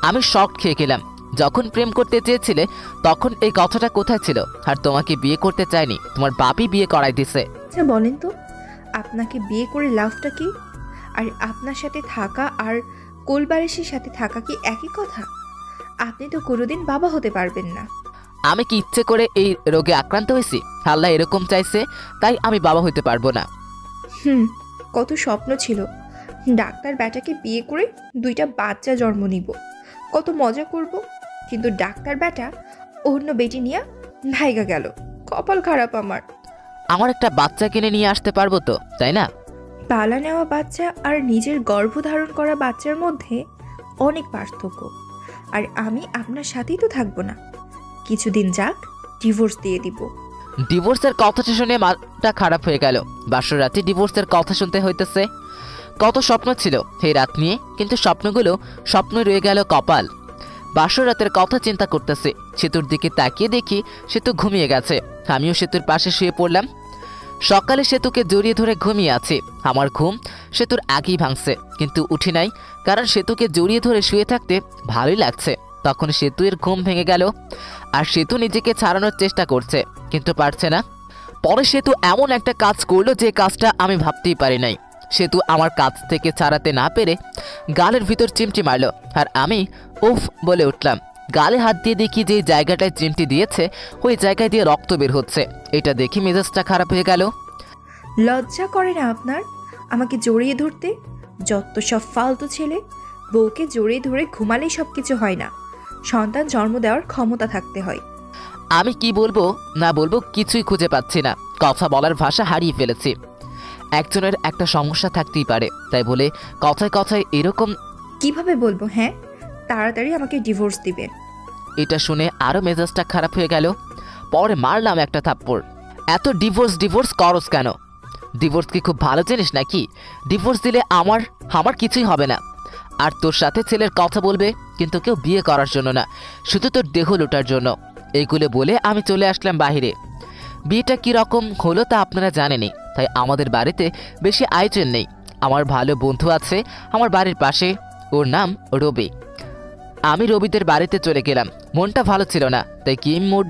আমি শক খেয়ে গেলাম। যখন প্রেম করতে চেয়েছিলে তখন এই কথাটা কোথায় ছিল? আর তোমাকে বিয়ে করতে চাইনি, তোমার বাপই বিয়ে করাই দিছে। আচ্ছা বলেন তো, আপনাকে বিয়ে করে লাভটা কি? আর আপনার সাথে থাকা আর কোলবারিশের সাথে থাকা কি একই কথা? আপনি তো কোনোদিন বাবা হতে পারবেন না। আমি কি ইচ্ছে করে এই রোগে আক্রান্ত হয়েছি? আল্লাহ এরকম চাইছে, তাই আমি বাবা হইতে পারবো না। কত স্বপ্ন ছিল ডাক্তার ব্যাটাকে বিয়ে করে 2টা বাচ্চা জন্ম নিব, কত মজা করব। কিন্তু ডাক্তার ব্যাটা অন্য বেটি নিয়ে ভাইগা গেল। কপাল খারাপ আমার। আমার একটা বাচ্চা কিনে নিয়ে আসতে পারবো তো, তাই না? পালা নেওয়া বাচ্চা আর নিজের গর্ভধারণ করা বাচ্চার মধ্যে অনেক পার্থক্য। আর আমি আপনার সাথেই তো থাকবো না, কিছুদিন যাক, ডিভোর্স দিয়ে দিব। ডিভোর্সের কথাটা শুনে মাথা খারাপ হয়ে গেল। বাসর রাতে ডিভোর্সের কথা শুনতে হইতেছে। কত স্বপ্ন ছিল এই রাত নিয়ে, কিন্তু স্বপ্নগুলো স্বপ্নই রয়ে গেল কপাল। বাসর রাতের কথা চিন্তা করতেছে। সেতুর দিকে তাকিয়ে দেখি সেতু ঘুমিয়ে গেছে। আমিও সেতুর পাশে শুয়ে পড়লাম। সকালে সেতুকে জড়িয়ে ধরে ঘুমিয়ে আছি। আমার ঘুম সেতুর আগেই ভাঙছে, কিন্তু উঠি নাই, কারণ সেতুকে জড়িয়ে ধরে শুয়ে থাকতে ভালোই লাগছে। তখন সেতুর ঘুম ভেঙে গেল, আর সেতু নিজেকে ছাড়ানোর চেষ্টা করছে, কিন্তু পারছে না। পরে সেতু এমন একটা কাজ করলো যে কাজটা আমি ভাবতেই পারি নাই। সেতু আমার কাছ থেকে ছাড়াতে না পেরে গালের ভিতর চিমটি মারলো, আর আমি উফ বলে উঠলাম। গালে হাত দিয়ে দেখি যে জায়গাটায় চিমটি দিয়েছে ওই জায়গায় দিয়ে রক্ত বের হচ্ছে। এটা দেখি মেজাজটা খারাপ হয়ে গেল। লজ্জা করে না আপনার আমাকে জড়িয়ে ধরতে? যত সব ফালতু ছেলে, বউকে জড়িয়ে ধরে ঘুমালেই সব কিছু হয় না, সন্তান জন্ম দেওয়ার ক্ষমতা থাকতে হয়। আমি কি বলবো না বলবো কিছুই খুঁজে পাচ্ছি না। কথা বলার ভাষা হারিয়ে ফেলেছি। একজনের একটা সমস্যা থাকতেই পারে, তাই বলে কথায় কথায় এরকম। কিভাবে বলবো? হ্যাঁ, তাড়াতাড়ি আমাকে ডিভোর্স দিবেন। এটা শুনে আরো মেজাজটা খারাপ হয়ে গেল। পরে মারলাম একটা থাপ্পড়। এত ডিভোর্স করস কেন? ডিভোর্স কি খুব ভালো জিনিস নাকি? ডিভোর্স দিলে আমার কিছুই হবে না। আর তোর সাথে ছেলের কথা বলবে, কিন্তু কেউ বিয়ে করার জন্য না, শুধু তোর দেহ লুটার জন্য। এইগুলো বলে আমি চলে আসলাম বাহিরে। বিয়েটা কীরকম হলো তা আপনারা জানেনই, তাই আমাদের বাড়িতে বেশি আয়োজন নেই। আমার ভালো বন্ধু আছে আমার বাড়ির পাশে, ওর নাম রবি। আমি রবিদের বাড়িতে চলে গেলাম। মনটা ভালো ছিল না, তাই game mode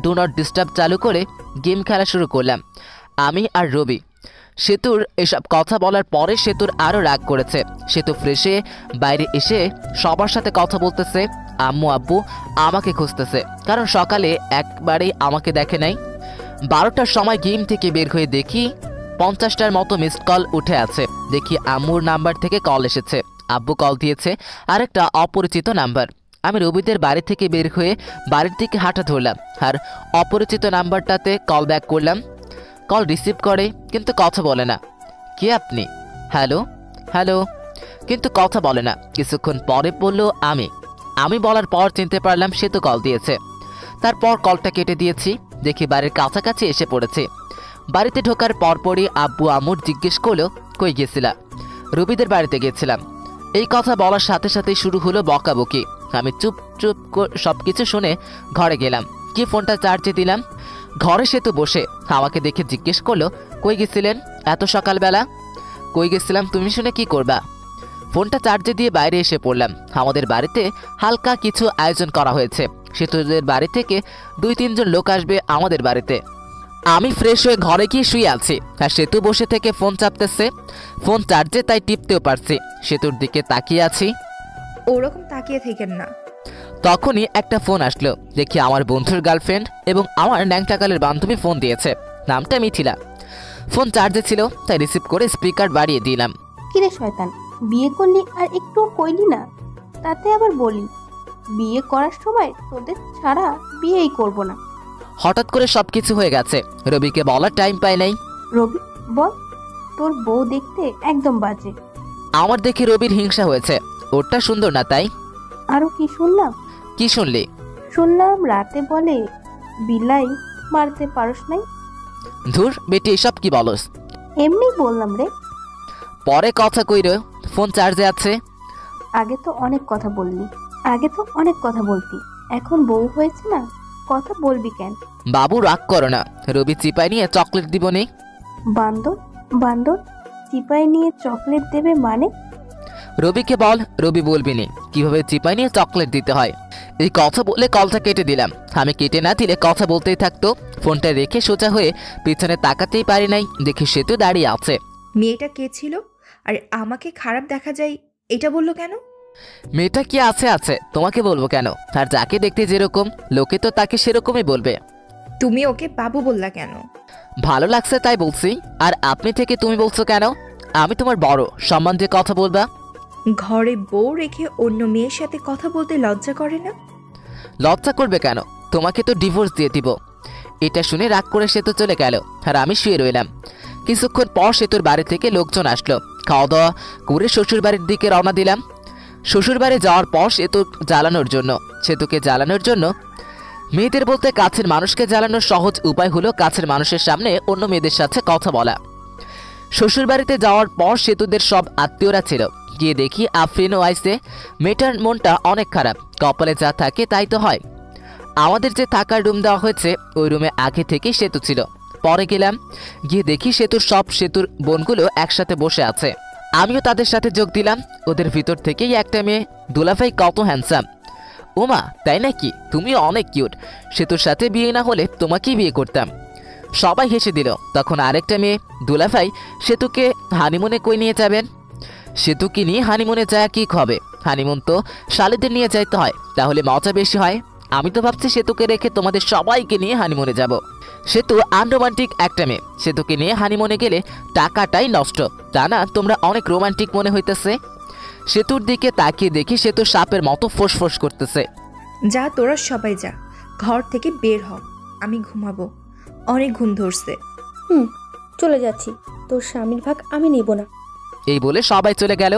do not disturb চালু করে গেম খেলা শুরু করলাম আমি আর রবি। সেতুর এসব কথা বলার পরে সেতুর আরও রাগ করেছে। সেতু ফ্রেশে বাইরে এসে সবার সাথে কথা বলতেছে। আম্মু আব্বু আমাকে খুঁজতেছে, কারণ সকালে একবারেই আমাকে দেখে নাই। 12টার সময় গেম থেকে বের হয়ে দেখি 50টার মতো মিসড কল উঠে আছে। দেখি আম্মুর নাম্বার থেকে কল এসেছে। আব্বু কল দিয়েছে আরেকটা অপরিচিত নাম্বার। আমি রবিদের বাড়ি থেকে বের হয়ে বাড়ির দিকে হাঁটা ধরলাম, আর অপরিচিত নাম্বারটাতে কল ব্যাক করলাম। কল রিসিভ করে, কিন্তু কথা বলে না। কে আপনি? হ্যালো হ্যালো, কিন্তু কথা বলে না। কিছুক্ষণ পরে বলল আমি বলার পর চিনতে পারলাম সেতু কল দিয়েছে। তারপর কলটা কেটে দিয়েছি। দেখি বাড়ির কাছাকাছি এসে পড়েছে। বাড়িতে ঢোকার পরপরই আব্বু আম্মুর জিজ্ঞেস করলো কই গেছিলা? রবিদের বাড়িতে গেছিলাম। এই কথা বলার সাথে সাথেই শুরু হলো বকাবকি। আমি চুপ সবকিছু শুনে ঘরে গেলাম, গিয়ে ফোনটা চার্জে দিলাম। ঘরে সেতু বসে আমাকে দেখে জিজ্ঞেস করলো কই গেছিলেন এত সকালবেলা? কই গেছিলাম তুমি শুনে কি করবা? ফোনটা চার্জে দিয়ে বাইরে এসে পড়লাম। আমাদের বাড়িতে হালকা কিছু আয়োজন করা হয়েছে। সেতুদের বাড়ি থেকে 2-3 জন লোক আসবে আমাদের বাড়িতে। আমি ফ্রেশ হয়ে ঘরে গিয়ে শুয়ে আছি, আর সেতু বসে থেকে ফোন চাপতেছে। ফোন চার্জে, তাই টিপতেও পারছি। সেতুর দিকে তাকিয়ে আছি। ওরকম তাকিয়ে থাকেন না। তখনই একটা ফোন আসলো। দেখি আমার বন্ধুর গার্লফ্রেন্ড এবং আমার ন্যাংটাকালের বান্ধবী ফোন দিয়েছে। নামটা মিথিলা। ফোন চার্জে ছিল, তাই রিসিভ করে স্পিকার বাড়িয়ে দিলাম। কিরে শয়তান, বিয়ে করলি আর একটু কইলি না? তাতে আবার বলি বিয়ে করার সময় তোদের ছাড়া বিয়েই করব না। হঠাৎ করে সবকিছু হয়ে গেছে, রবিকে বলার টাইম পাই নাই। রবি বল, তোর বউ দেখতে একদম বাজে। আমার দেখে রবির হিংসা হয়েছে। ওরটা সুন্দর না তাই? আরো কি শুনলাম? কি শুনলি? শুনলাম রাতে বলে বিলাই মারতে পারস নাই। ধুর বেটি, এসব কি বলস? এমনি বললাম রে। পরে কথা কইরে, ফোন চার্জে আছে। আগে তো অনেক কথা বলতি, এখন বউ হয়েছে না, কথা বলবি কেন? বাবু রাগ করো না, রবি চিপাই নিয়ে চকলেট দিব নি। বান্দর চিপাই নিয়ে চকলেট দেবে মানে? রবিকে বল, রবি বলবি নি কিভাবে চিপাই নিয়ে চকলেট দিতে হয়। এই কথা বলে কলটা কেটে দিলাম। আমি কেটে না দিলে কথা বলতেই থাকতো। ফোনটা রেখে সোজা হয়ে পিছনে তাকাতেই পারি নাই, দেখি সেতু দাঁড়িয়ে আছে। মেয়েটা কে ছিল আর আমাকে খারাপ দেখা যায় এটা বললো কেন? মেয়েটা কি আছে আছে, তোমাকে বলবো কেন? আর যাকে দেখতে যেরকম লোকে তো তাকে সেরকমই বলবে। তুমি ওকে বাবু বললা কেন? ভালো লাগছে তাই বলছি। আর আপনি থেকে তুমি বলছো কেন? আমি তোমার বড়, সম্মান দিয়ে কথা বলবা। ঘরে বউ রেখে অন্য মেয়ের সাথে কথা বলতে লজ্জা করে না? লজ্জা করবে কেন? তোমাকে তো ডিভোর্স দিয়ে দিব। এটা শুনে রাগ করে সেতু চলে গেল আর আমি শুয়ে রইলাম। কিছুক্ষণ পর সেতুর বাড়ি থেকে লোকজন আসলো। খাওয়া দাওয়া করে শ্বশুর বাড়ির দিকে রওনা দিলাম। শ্বশুর বাড়ি যাওয়ার পর সেতুকে জ্বালানোর জন্য মেয়েদের বলতে কাছের মানুষকে জ্বালানোর সহজ উপায় হলো কাছের মানুষের সামনে অন্য মেয়েদের সাথে কথা বলা। শ্বশুর বাড়িতে যাওয়ার পর সেতুদের সব আত্মীয়রা ছিল। গিয়ে দেখি আফরিনও আইসে। মেয়েটার মনটা অনেক খারাপ, কপালে যা থাকে তাই তো হয়। আমাদের যে থাকার রুম দেওয়া হয়েছে ওই রুমে আগে থেকেই সেতু ছিল। পরে গেলাম, গিয়ে দেখি সেতুর বোনগুলো একসাথে বসে আছে। আমিও তাদের সাথে যোগ দিলাম। ওদের ভিতর থেকেই একটা মেয়ে, দুলাভাই কত হ্যান্ডসাম। ওমা তাই নাকি? তুমিও অনেক কিউট। সেতুর সাথে বিয়ে না হলে তোমাকেই বিয়ে করতাম। সবাই হেসে দিল। তখন আরেকটা মেয়ে, দুলাভাই সেতুকে হানিমুনে কই নিয়ে যাবেন? সেতুকে নিয়ে হানিমুনে যায় কি হবে? হানিমুন তো শালিদের নিয়ে যাইতে হয়, তাহলে মজা বেশি হয়। আমি তো ভাবছি সেতুকে রেখে তোমাদের সবাইকে নিয়ে হানিমুনে যাব। সেতু আনরোমান্টিক একটা মেয়ে। সেতুকে নিয়ে হানিমুনে গেলে টাকাটাই নষ্ট, তা না তোমরা অনেক রোমান্টিক মনে হইতেছে। সেতুর দিকে তাকিয়ে দেখি সেতু সাপের মতো ফোঁস করতেছে। যা তোরা সবাই যা, ঘর থেকে বের হ, আমি ঘুমাবো, অনেক ঘুম ধরছে। চলে যাচ্ছি, তোর স্বামীর ভাগ আমি নিব না। এই বলে সবাই চলে গেল।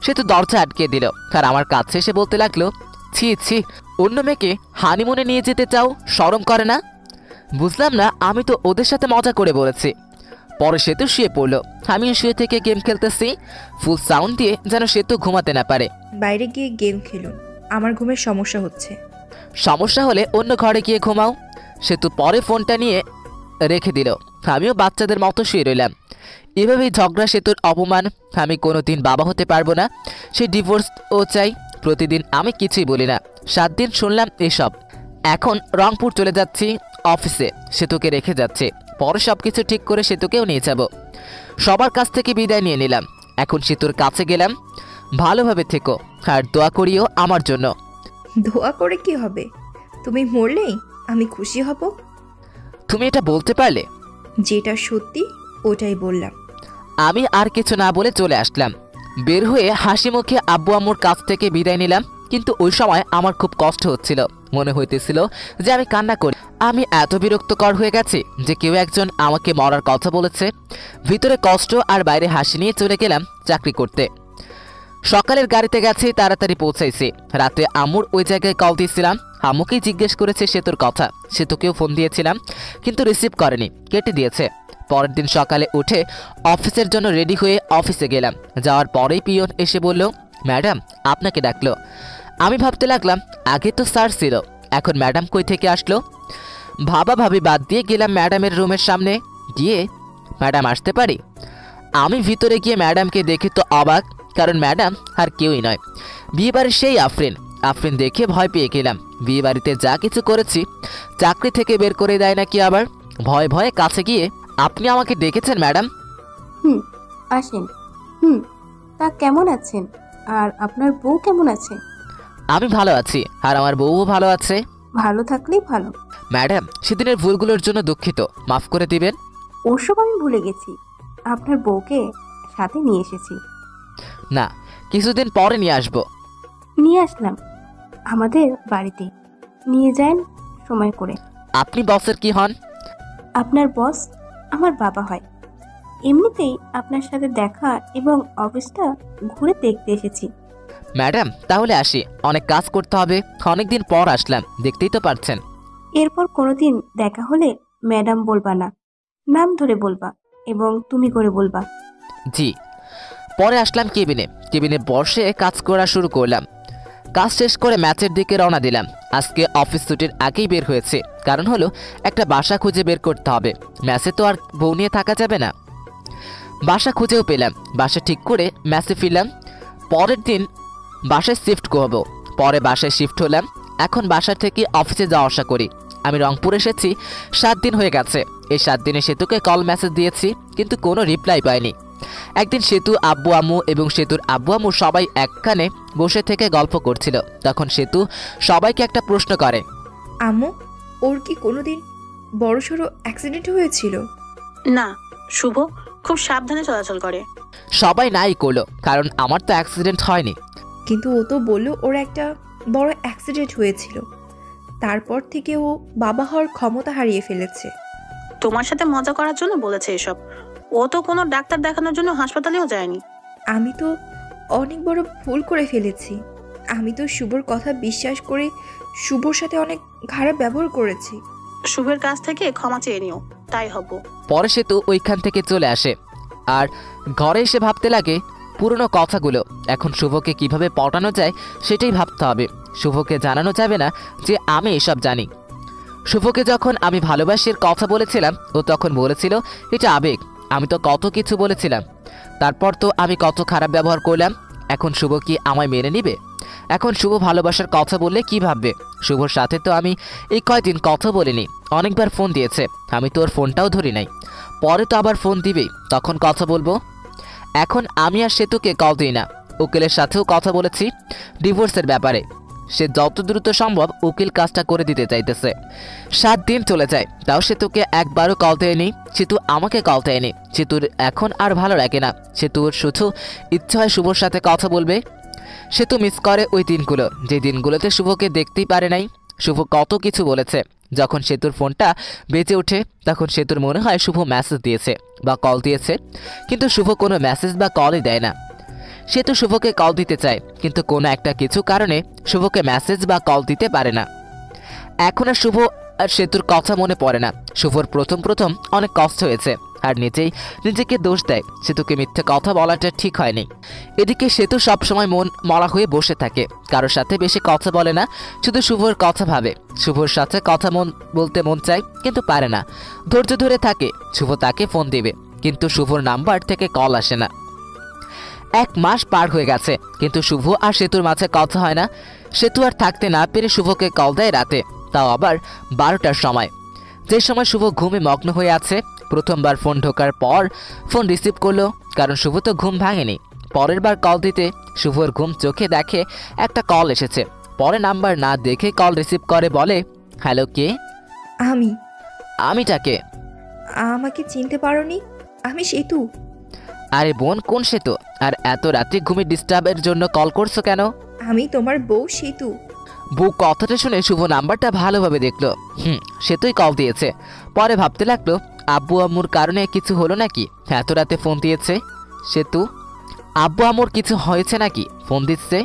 সেতু দরজা আটকে দিল আর আমার কাছে এসে বলতে লাগলো, ছি ছি, অন্য মেয়েকে হানিমুনে নিয়ে যেতে চাও, শরম করে না? বুঝলাম না, আমি তো ওদের সাথে মজা করে বলেছি। পরে সেতু শুয়ে পড়লো, আমিও শুয়ে থেকে গেম খেলতেছি ফুল সাউন্ড দিয়ে, যেন সেতু ঘুমাতে না পারে। বাইরে গিয়ে গেম খেলুন, আমার ঘুমের সমস্যা হচ্ছে। সমস্যা হলে অন্য ঘরে গিয়ে ঘুমাও। সেতু পরে ফোনটা নিয়ে রেখে দিল। আমিও বাচ্চাদের মতো শুয়ে রইলাম। এভাবেই ঝগড়া, সেতুর অপমান। আমি কোনোদিন বাবা হতে পারবো না, সে ডিভোর্স ও চাই। প্রতিদিন আমি কিছুই বলি না। 7 দিন শুনলাম এসব। এখন রংপুর চলে যাচ্ছি অফিসে, সেতুকে রেখে যাচ্ছে। পরে সব কিছু ঠিক করে সেতুকেও নিয়ে যাব। সবার কাছ থেকে বিদায় নিয়ে নিলাম। এখন সেতুর কাছে গেলাম, ভালোভাবে থেকো আর দোয়া করিও আমার জন্য। দোয়া করে কি হবে? তুমি মরলেই আমি খুশি হব। তুমি এটা বলতে পারলে? যেটা সত্যি ওটাই বললাম। আমি আর কিছু না বলে চলে আসলাম। বের হয়ে হাসি মুখে আব্বু আম্মুর কাছ থেকে বিদায় নিলাম। কিন্তু ওই সময় আমার খুব কষ্ট হচ্ছিল। মনে হইতেছিল যে আমি কান্না করি। আমি এত বিরক্তকর হয়ে গেছি যে কেউ একজন আমাকে মরার কথা বলেছে। ভিতরে কষ্ট আর বাইরে হাসি নিয়ে চলে গেলাম চাকরি করতে। সকালের গাড়িতে গেছি, তাড়াতাড়ি পৌঁছাইছি। রাতে আম্মুর ওই জায়গায় কল দিয়েছিলাম। আম্মুকেই জিজ্ঞেস করেছে সেতুর কথা। সেতুকেও ফোন দিয়েছিলাম কিন্তু রিসিভ করেনি, কেটে দিয়েছে। পরের দিন সকালে উঠে অফিসের জন্য রেডি হয়ে অফিসে গেলাম। যাওয়ার পরেই পিয়ন এসে বলল, ম্যাডাম আপনাকে ডাকলো। আমি ভাবতে লাগলাম আগে তো স্যার ছিল, এখন ম্যাডাম কই থেকে আসলো। ভাবি বাদ দিয়ে গেলাম ম্যাডামের রুমের সামনে। গিয়ে, ম্যাডাম আসতে পারি? আমি ভিতরে গিয়ে ম্যাডামকে দেখে তো অবাক, কারণ ম্যাডাম আর কেউই নয়, বিয়েবাড়ির সেই আফরিন দেখে ভয় পেয়ে গেলাম। বিয়েবাড়িতে যা কিছু করেছি চাকরি থেকে বের করে দেয় নাকি আবার। ভয়ে কাছে গিয়ে, আপনি আমাকে ডেকেছেন ম্যাডাম? আসেন। তা কেমন আছেন? আর আপনার বউ কেমন আছে? আমি ভালো আছি, আর আমার বউও ভালো আছে। ভালো থাকলেই ভালো। ম্যাডাম সেদিনের ভুলগুলোর জন্য দুঃখিত, মাফ করে দিবেন। ওসব আমি ভুলে গেছি। আপনার বউকে সাথে নিয়ে এসেছি। না, কিছুদিন পরে নিয়ে আসবো। নিয়ে আসলাম আমাদের বাড়িতে, নিয়ে যান সময় করে। আপনি বসের কি হন? আপনার বস আমার বাবা হয়। এমনিতেই আপনার সাথে দেখা এবং অফিসটা ঘুরে দেখতে এসেছি। ম্যাডাম তাহলে আসি, অনেক কাজ করতে হবে। অনেকদিন পর আসলাম, দেখতেই তো পারছেন। এরপর কোনোদিন দেখা হলে ম্যাডাম বলবা না, নাম ধরে বলবা এবং তুমি করে বলবা। জি। পরে আসলাম কেবিনে বসে কাজ করা শুরু করলাম। কাজ শেষ করে ম্যাচের দিকে রওনা দিলাম। আজকে অফিস ছুটির আগেই বের হয়েছে, কারণ হলো একটা বাসা খুঁজে বের করতে হবে। ম্যাচে তো আর বউ নিয়ে থাকা যাবে না। বাসা খুঁজেও পেলাম, বাসা ঠিক করে ম্যাচে ফিরলাম। পরের দিন বাসায় শিফট করব। পরে বাসায় শিফট হলাম। এখন বাসা থেকে অফিসে যাওয়া আসা করি। আমি রংপুর এসেছি 7 দিন হয়ে গেছে। এই 7 দিনে সেতুকে কল মেসেজ দিয়েছি, কিন্তু কোনো রিপ্লাই পাইনি। একদিন সেতু, আব্বু আম্মু এবং সেতুর আব্বু আম্মু সবাই একখানে বসে থেকে গল্প করছিল। তখন সেতু সবাইকে একটা প্রশ্ন করে। আম্মু, ওর কি কোনোদিন বড়সড় অ্যাক্সিডেন্ট হয়েছিল? না, শুভ খুব সাবধানে চলাচল করে। সবাই নাই করলো, কারণ আমার তো অ্যাক্সিডেন্ট হয়নি। কিন্তু ও তো বলল ওর একটা বড় অ্যাক্সিডেন্ট হয়েছিল, তারপর থেকে ও বাবা হওয়ার ক্ষমতা হারিয়ে ফেলেছে। তোমার সাথে মজা করার জন্য বলেছে এসব। ও তো কোনো ডাক্তার দেখানোর জন্য হাসপাতালেও যায়নি। আমি তো অনেক বড় ভুল করে ফেলেছি। আমি তো শুভর কথা বিশ্বাস করে শুভর সাথে অনেক খারাপ ব্যবহার করেছি। শুভের কাছ থেকে ক্ষমা চেয়ে নিও, তাই হব। পরে সেতু ওইখান থেকে চলে আসে আর ঘরে এসে ভাবতে লাগে পুরনো কথাগুলো। এখন শুভকে কিভাবে পটানো যায় সেটাই ভাবতে হবে। শুভকে জানানো যাবে না যে আমি এসব জানি। শুভকে যখন আমি ভালোবাসির কথা বলেছিলাম, ও তখন বলেছিল এটা আবেগ। আমি তো কত কিছু বলেছিলাম, তারপর তো আমি কত খারাপ ব্যবহার করলাম। এখন শুভ কি আমায় মেনে নিবে? এখন শুভ ভালোবাসার কথা বললে কি ভাববে? শুভর সাথে তো আমি এই কয়দিন কথা বলিনি, অনেকবার ফোন দিয়েছে, আমি তো ওর ফোনটাও ধরি নাই। পরে তো আবার ফোন দিবেই, তখন কথা বলবো। এখন আমি আর সেতুকে কল দিই না। উকিলের সাথেও কথা বলেছি ডিভোর্সের ব্যাপারে। সে যত দ্রুত সম্ভব উকিল কাজটা করে দিতে চাইতেছে। 7 দিন চলে যায়, তাও সেতুকে একবারও কল দেয়নি। সেতু আমাকে কল দেয়নি। সেতুর এখন আর ভালো লাগে না। সেতুর শুধু ইচ্ছা হয় শুভর সাথে কথা বলবে। সেতু মিস করে ওই দিনগুলো, যে দিনগুলোতে শুভকে দেখতেই পারে নাই। শুভ কত কিছু বলেছে। যখন সেতুর ফোনটা বেজে ওঠে তখন সেতুর মনে হয় শুভ মেসেজ দিয়েছে বা কল দিয়েছে, কিন্তু শুভ কোনো মেসেজ বা কলই দেয় না। সেতু শুভকে কল দিতে চায়, কিন্তু কোনো একটা কিছু কারণে শুভকে মেসেজ বা কল দিতে পারে না। এখন আর শুভ আর সেতুর কথা মনে পড়ে না। শুভর প্রথম অনেক কষ্ট হয়েছে আর নিজেকে দোষ দেয়। সেতুকে মিথ্যে কথা বলাটা ঠিক হয়নি। এদিকে সেতু সবসময় মন মরা হয়ে বসে থাকে, কারোর সাথে বেশি কথা বলে না, শুধু শুভর কথা ভাবে। শুভর সাথে কথা বলতে মন চায়, কিন্তু পারে না। ধৈর্য ধরে থাকে। শুভ তাকে ফোন দিবে, কিন্তু শুভর নাম্বার থেকে কল আসে না। 1 মাস পার হয়ে গেছে, কিন্তু শুভ আর সেতুর মাঝে কথা হয় না। সেতু আর থাকতে না পেরে শুভকে কল দেয় রাতে, তাও আবার 12টার সময়, যে সময় শুভ ঘুমে মগ্ন হয়ে আছে। প্রথমবার ফোন ঢোকার পর ফোন রিসিভ করলো, কারণ শুভ তো ঘুম ভাঙেনি। পরের বার কল দিতে শুভর ঘুম চোখে দেখে একটা কল এসেছে। পরে নাম্বার না দেখে কল রিসিভ করে, বলে হ্যালো, কে? আমিটাকে? আমাকে চিনতে পারোনি? আমি সেতু। আরে বোন, কোন সেতু? আর এত রাতে ঘুমে ডিস্টার্বের জন্য কল করছো কেন? আমি তোমার বউ সেতু। বউ কথাটা শুনে শুভ নাম্বারটা ভালোভাবে দেখলো। সেতুই কল দিয়েছে। পরে ভাবতে লাগলো আব্বু আম্মুর কারণে কিছু হলো নাকি এত রাতে ফোন দিয়েছে। সেতু, আব্বু আম্মুর কিছু হয়েছে নাকি ফোন দিচ্ছে?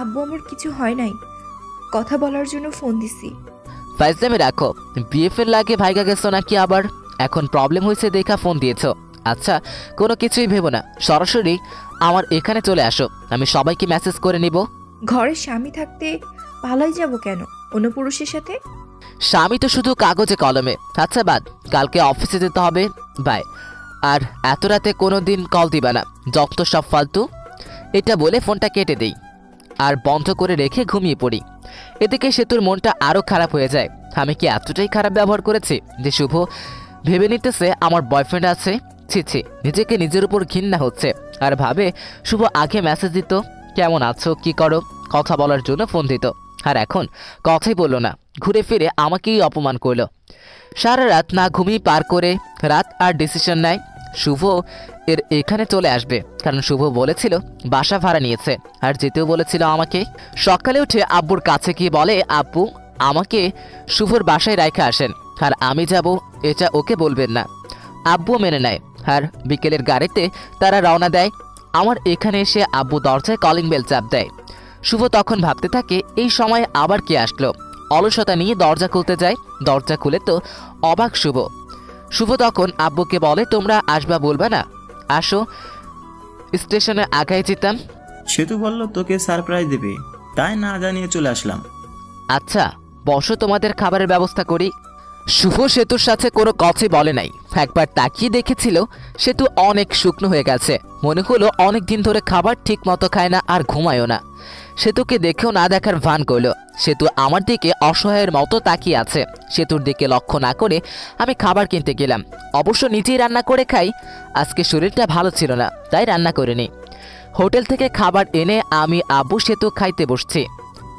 আব্বু আমার কিছু হয় নাই, কথা বলার জন্য ফোন দিছি। ফাইজলামে রাখো। বিএফের লাগে ভাইগা গেছো নাকি আবার? এখন প্রবলেম হয়েছে দেখা ফোন দিয়েছো। আচ্ছা, কোনো কিছুই ভেবো না, সরাসরি আমার এখানে চলে আসো, আমি সবাইকে মেসেজ করে নিব। ঘরে স্বামী থাকতে পালাই যাব কেন অন্য পুরুষের সাথে? স্বামী তো শুধু কাগজে কলমে। আচ্ছা বাদ, কালকে অফিসে যেতে হবে, বাই। আর এত রাতে কোনো দিন কল দিবা না, যত সব ফালতু। এটা বলে ফোনটা কেটে দেই আর বন্ধ করে রেখে ঘুমিয়ে পড়ি। এদিকে সেতুর মনটা আরও খারাপ হয়ে যায়। আমি কি এতটাই খারাপ ব্যবহার করেছি যে শুভ ভেবে নিতেছে আমার বয়ফ্রেন্ড আছে? ছি, নিজেকে নিজের উপর ঘৃণা হচ্ছে। আর ভাবে শুভ আগে মেসেজ দিত, কেমন আছো, কি করো, কথা বলার জন্য ফোন দিত। আর এখন কথাই বললো না, ঘুরে ফিরে আমাকেই অপমান করলো। সারা রাত না ঘুমিয়ে পার করে রাত আর ডিসিশন নেয় শুভ এর এখানে চলে আসবে, কারণ শুভ বলেছিল বাসা ভাড়া নিয়েছে আর যেতেও বলেছিল আমাকে। সকালে উঠে আব্বুর কাছে গিয়ে বলে, আব্বু আমাকে শুভর বাসায় রাইখা আসেন আর আমি যাব, এটা ওকে বলবেন না। আব্বু মেনে নেয় আর বিকেলের গাড়িতে তারা রওনা দেয়। আমার এখানে এসে আব্বু দরজায় কলিং বেল চাপ দেয়। শুভ তখন ভাবতে থাকে এই সময় আবার কে আসলো। অলসতা নিয়ে দরজা খুলতে যায়। দরজা খুলে তো অবাক শুভ তখন আব্বুকে বলে, তোমরা আসবা বলবা না, আসো, স্টেশনে আগায় যেতাম। সেতু বলল তোকে সারপ্রাইজ দেবে, তাই না জানিয়ে চলে আসলাম। আচ্ছা বসো, তোমাদের খাবারের ব্যবস্থা করি। শুভ সেতুর সাথে কোনো কথাই বলে নাই। একবার তাকিয়ে দেখেছিল সেতু অনেক শুকনো হয়ে গেছে। মনে হলো অনেক দিন ধরে খাবার ঠিক মতো খায় না আর ঘুমায়ও না। সেতুকে দেখেও না দেখার ভান করলো। সেতু আমার দিকে অসহায়ের মতো তাকিয়ে আছে। সেতুর দিকে লক্ষ্য না করে আমি খাবার কিনতে গেলাম। অবশ্য নিজেই রান্না করে খাই। আজকে শরীরটা ভালো ছিল না, তাই রান্না করিনি। হোটেল থেকে খাবার এনে আমি আব্বু সেতু খাইতে বসছি।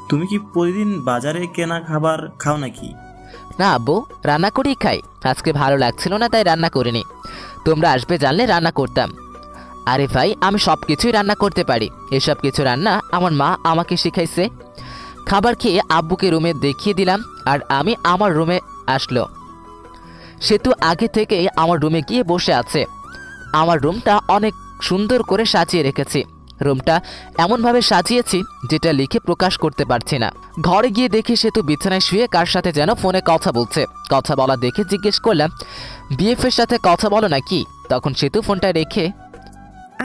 তুমি কি প্রতিদিন বাজারে কেনা খাবার খাও নাকি? না আব্বু, রান্না করেই খাই। আজকে ভালো লাগছিল না, তাই রান্না করিনি। তোমরা আসবে জানলে রান্না করতাম। আরে ভাই, আমি সব কিছুই রান্না করতে পারি। এসব কিছু রান্না আমার মা আমাকে শিখাইছে। খাবার খেয়ে আব্বুকে রুমে দেখিয়ে দিলাম আর আমি আমার রুমে আসলো। সেতু আগে থেকেই আমার রুমে গিয়ে বসে আছে। আমার রুমটা অনেক সুন্দর করে সাজিয়ে রেখেছি। রুমটা এমনভাবে সাজিয়েছি যেটা লিখে প্রকাশ করতে পারছি না। ঘরে গিয়ে দেখি সেতু বিছানায় শুয়ে কার সাথে যেন ফোনে কথা বলছে। কথা বলা দেখে জিজ্ঞেস করলাম, বিএফের সাথে কথা বলো নাকি? তখন সেতু ফোনটা রেখে,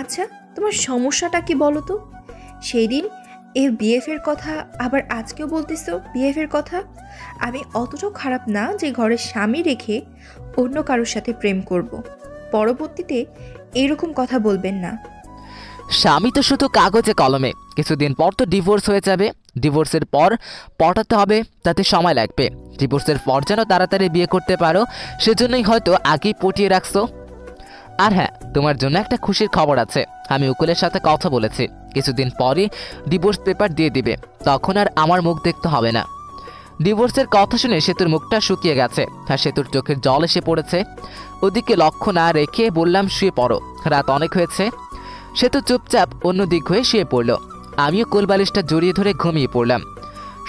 আচ্ছা, তোমার সমস্যাটা কি বলো তো? সেই দিন এর বিএফের কথা, আবার আজকেও বলতেছো বিএফের কথা। আমি অতটাও খারাপ না যে ঘরের স্বামী রেখে অন্য কারোর সাথে প্রেম করব। পরবর্তীতে এরকম কথা বলবেন না। স্বামী তো শুধু কাগজে কলমে। কিছুদিন পর তো ডিভোর্স হয়ে যাবে। ডিভোর্সের পর পটাতে হবে, তাতে সময় লাগবে। ডিভোর্সের পর যেন তাড়াতাড়ি বিয়ে করতে পারো, সেজন্যই হয়তো আগেই পটিয়ে রাখছো। আর হ্যাঁ, তোমার জন্য একটা খুশির খবর আছে। আমি উকিলের সাথে কথা বলেছি, কিছুদিন পরই ডিভোর্স পেপার দিয়ে দিবে। তখন আর আমার মুখ দেখতে হবে না। ডিভোর্সের কথা শুনে সেতুর মুখটা শুকিয়ে গেছে আর সেতুর চোখের জল এসে পড়েছে। ওদিকে লক্ষ্য না রেখে বললাম, শুয়ে পড়ো, রাত অনেক হয়েছে। সেতু চুপচাপ অন্য দিক হয়ে শুয়ে পড়ল। আমিও কোলবালিশটা জড়িয়ে ধরে ঘুমিয়ে পড়লাম।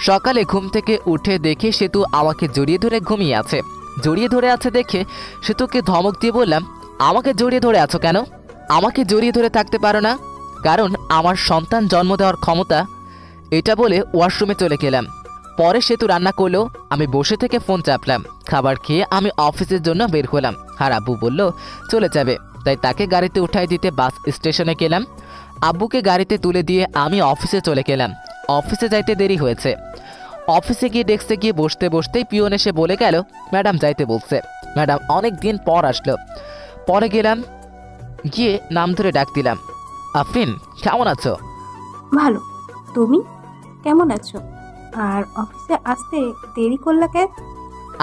সকালে ঘুম থেকে উঠে দেখে সেতু আমাকে জড়িয়ে ধরে ঘুমিয়ে আছে। জড়িয়ে ধরে আছে দেখে সেতুকে ধমক দিয়ে বললাম, আমাকে জড়িয়ে ধরে আছো কেন? আমাকে জড়িয়ে ধরে থাকতে পারো না? কারণ আমার সন্তান জন্ম দেওয়ার ক্ষমতা। এটা বলে ওয়াশরুমে চলে গেলাম। পরে সেতু রান্না করলো, আমি বসে থেকে ফোন চাপলাম। খাবার খেয়ে আমি অফিসের জন্য বের হলাম। আর আব্বু বলল চলে যাবে, তাই তাকে গাড়িতে উঠাই দিতে বাস স্টেশনে গেলাম। আব্বুকে গাড়িতে তুলে দিয়ে আমি অফিসে চলে গেলাম। অফিসে যাইতে দেরি হয়েছে। অফিসে গিয়ে ডেস্কে গিয়ে বসতে বসতেই পিয়ন এসে বলে গেল, ম্যাডাম যাইতে বলছে। ম্যাডাম অনেক দিন পর আসলো। পরে গেলাম, গিয়ে নাম ধরে ডাক দিলাম, আফরিন কেমন আছো? ভালো। তুমি কেমন আছো? আর অফিসে আসতে দেরি করলা কেন?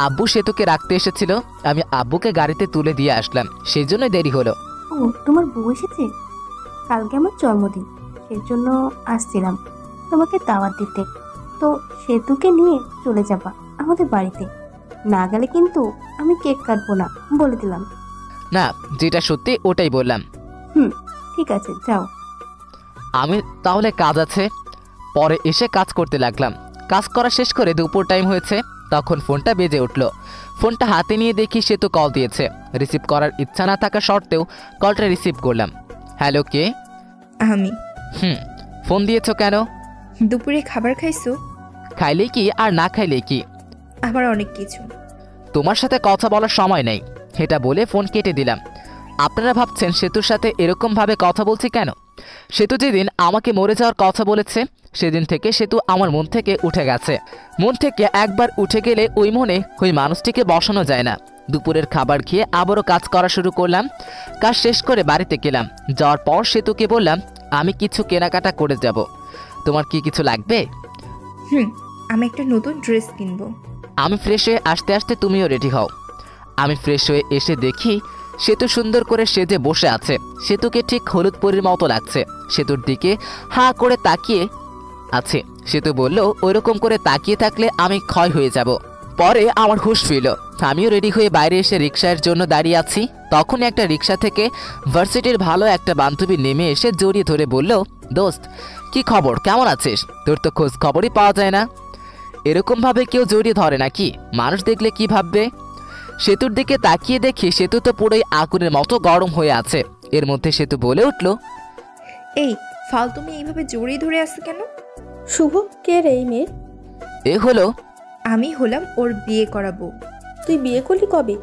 আব্বু সেতুকে রাখতে এসেছিল, আমি আব্বুকে গাড়িতে তুলে দিয়ে আসলাম, সেই জন্যই দেরি হলো। ও, তোমার বউ এসেছে? কালকে আমার জন্মদিন, সেই জন্য আসছিলাম তোমাকে দাওয়াত দিতে। তো সেতুকে নিয়ে চলে যাবা আমাদের বাড়িতে। না গেলে কিন্তু আমি কেক কাটবো না, বলে দিলাম। না, যেটা সত্যি ওটাই বললাম। ঠিক আছে, যাও। আমি তাহলে কাজ আছে। পরে এসে কাজ করতে লাগলাম। কাজ করা শেষ করে দুপুর টাইম হয়েছে। তখন ফোনটা বেজে উঠল। ফোনটা হাতে নিয়ে দেখি সেতু কল দিয়েছে। রিসিভ করার ইচ্ছা না থাকা সত্ত্বেও কলটা রিসিভ করলাম। হ্যালো, কে? আমি। ফোন দিয়েছো কেন? দুপুরে খাবার খাইছো? খাইলে কি আর না খাইলে কি? আবার অনেক কিছু। তোমার সাথে কথা বলার সময় নেই, এটা বলে ফোন কেটে দিলাম। আপনারা ভাবছেন সেতুর সাথে এরকমভাবে কথা বলছি কেন? সেতু যেদিন আমাকে মরে যাওয়ার কথা বলেছে, সেদিন থেকে সেতু আমার মন থেকে উঠে গেছে। মন থেকে একবার উঠে গেলে ওই মনে ওই মানুষটিকে বসানো যায় না। দুপুরের খাবার খেয়ে আবারও কাজ করা শুরু করলাম। কাজ শেষ করে বাড়িতে গেলাম। যাওয়ার পর সেতুকে বললাম, আমি কিছু কেনাকাটা করে যাব, তোমার কি কিছু লাগবে? আমি একটা নতুন ড্রেস কিনবো। আমি ফ্রেশ হয়ে আসতে আসতে তুমিও রেডি হও। আমি ফ্রেশ হয়ে এসে দেখি সেতু সুন্দর করে সেজে বসে আছে। সেতুকে ঠিক হলুদ পরীর মতো লাগছে। সেতুর দিকে হাঁ করে তাকিয়ে আছে। সেতু বলল, ওইরকম করে তাকিয়ে থাকলে আমি ক্ষয় হয়ে যাব। পরে আমার হুঁশ ফিরল। আমিও রেডি হয়ে বাইরে এসে রিক্সার জন্য দাঁড়িয়ে আছি। তখনই একটা রিক্সা থেকে ভার্সিটির ভালো একটা বান্ধবী নেমে এসে জড়িয়ে ধরে বলল, দোস্ত কি খবর, কেমন আছিস? তোর তো খোঁজ খবরই পাওয়া যায় না। এরকমভাবে কেউ জড়িয়ে ধরে নাকি? মানুষ দেখলে কি ভাববে? সেতুর দিকে তাকিয়ে দেখি সেতু তো পুরোই আগুনের মতো গরম হয়ে আছে। এর মধ্যে সেতু বলে উঠল, এই ফালতুমি এইভাবে জড়িয়ে ধরে আসছে কেন? শুভ, কে রে এই মেয়ে? এ হলো, আমি হলাম ওর বিয়ে করাবো। তুই বিয়ে করলি কবে?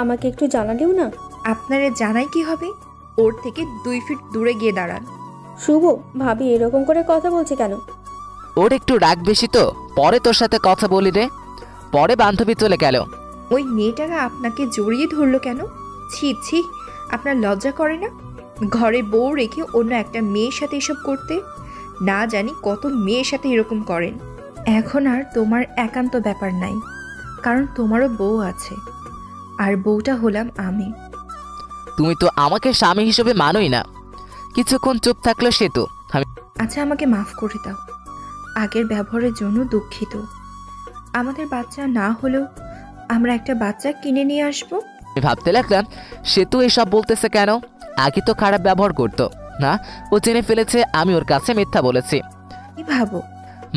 আমাকে একটু জানালেও না। আপনারে জানাই কি হবে? ওর থেকে 2 ফিট দূরে গিয়ে দাঁড়ান। শুভ, ভাবি এরকম করে কথা বলছে কেন? ওর একটু রাগ বেশি তো, পরে তোর সাথে কথা বলি রে। পরে বান্ধবী চলে গেল। ওই মেয়েটাকে আপনাকে জড়িয়ে ধরলো কেন? ছি ছি, আপনার লজ্জা করে না ঘরে বউ রেখে অন্য একটা মেয়ের সাথে এসব করতে? না জানি কত মেয়ের সাথে এরকম করেন। এখন আর তোমার একান্ত ব্যাপার নাই, কারণ তোমারও বউ আছে, আর বউটা হলাম আমি। তুমি তো আমাকে স্বামী হিসেবে মানোই না। কিছুক্ষণ চুপ থাকলো সেতু। আমি আচ্ছা, আমাকে মাফ করে দাও। আগের ব্যবহারের জন্য দুঃখিত। আমাদের বাচ্চা না হলেও আমরা একটা বাচ্চা কিনে নিয়ে আসবো। ভাবতে লাগলাম সেতু এসব বলতেছে কেন? আগে তো খারাপ ব্যবহার করতো না, ও জেনে ফেলেছে আমি ওর কাছে মিথ্যা বলেছি। কি ভাবো?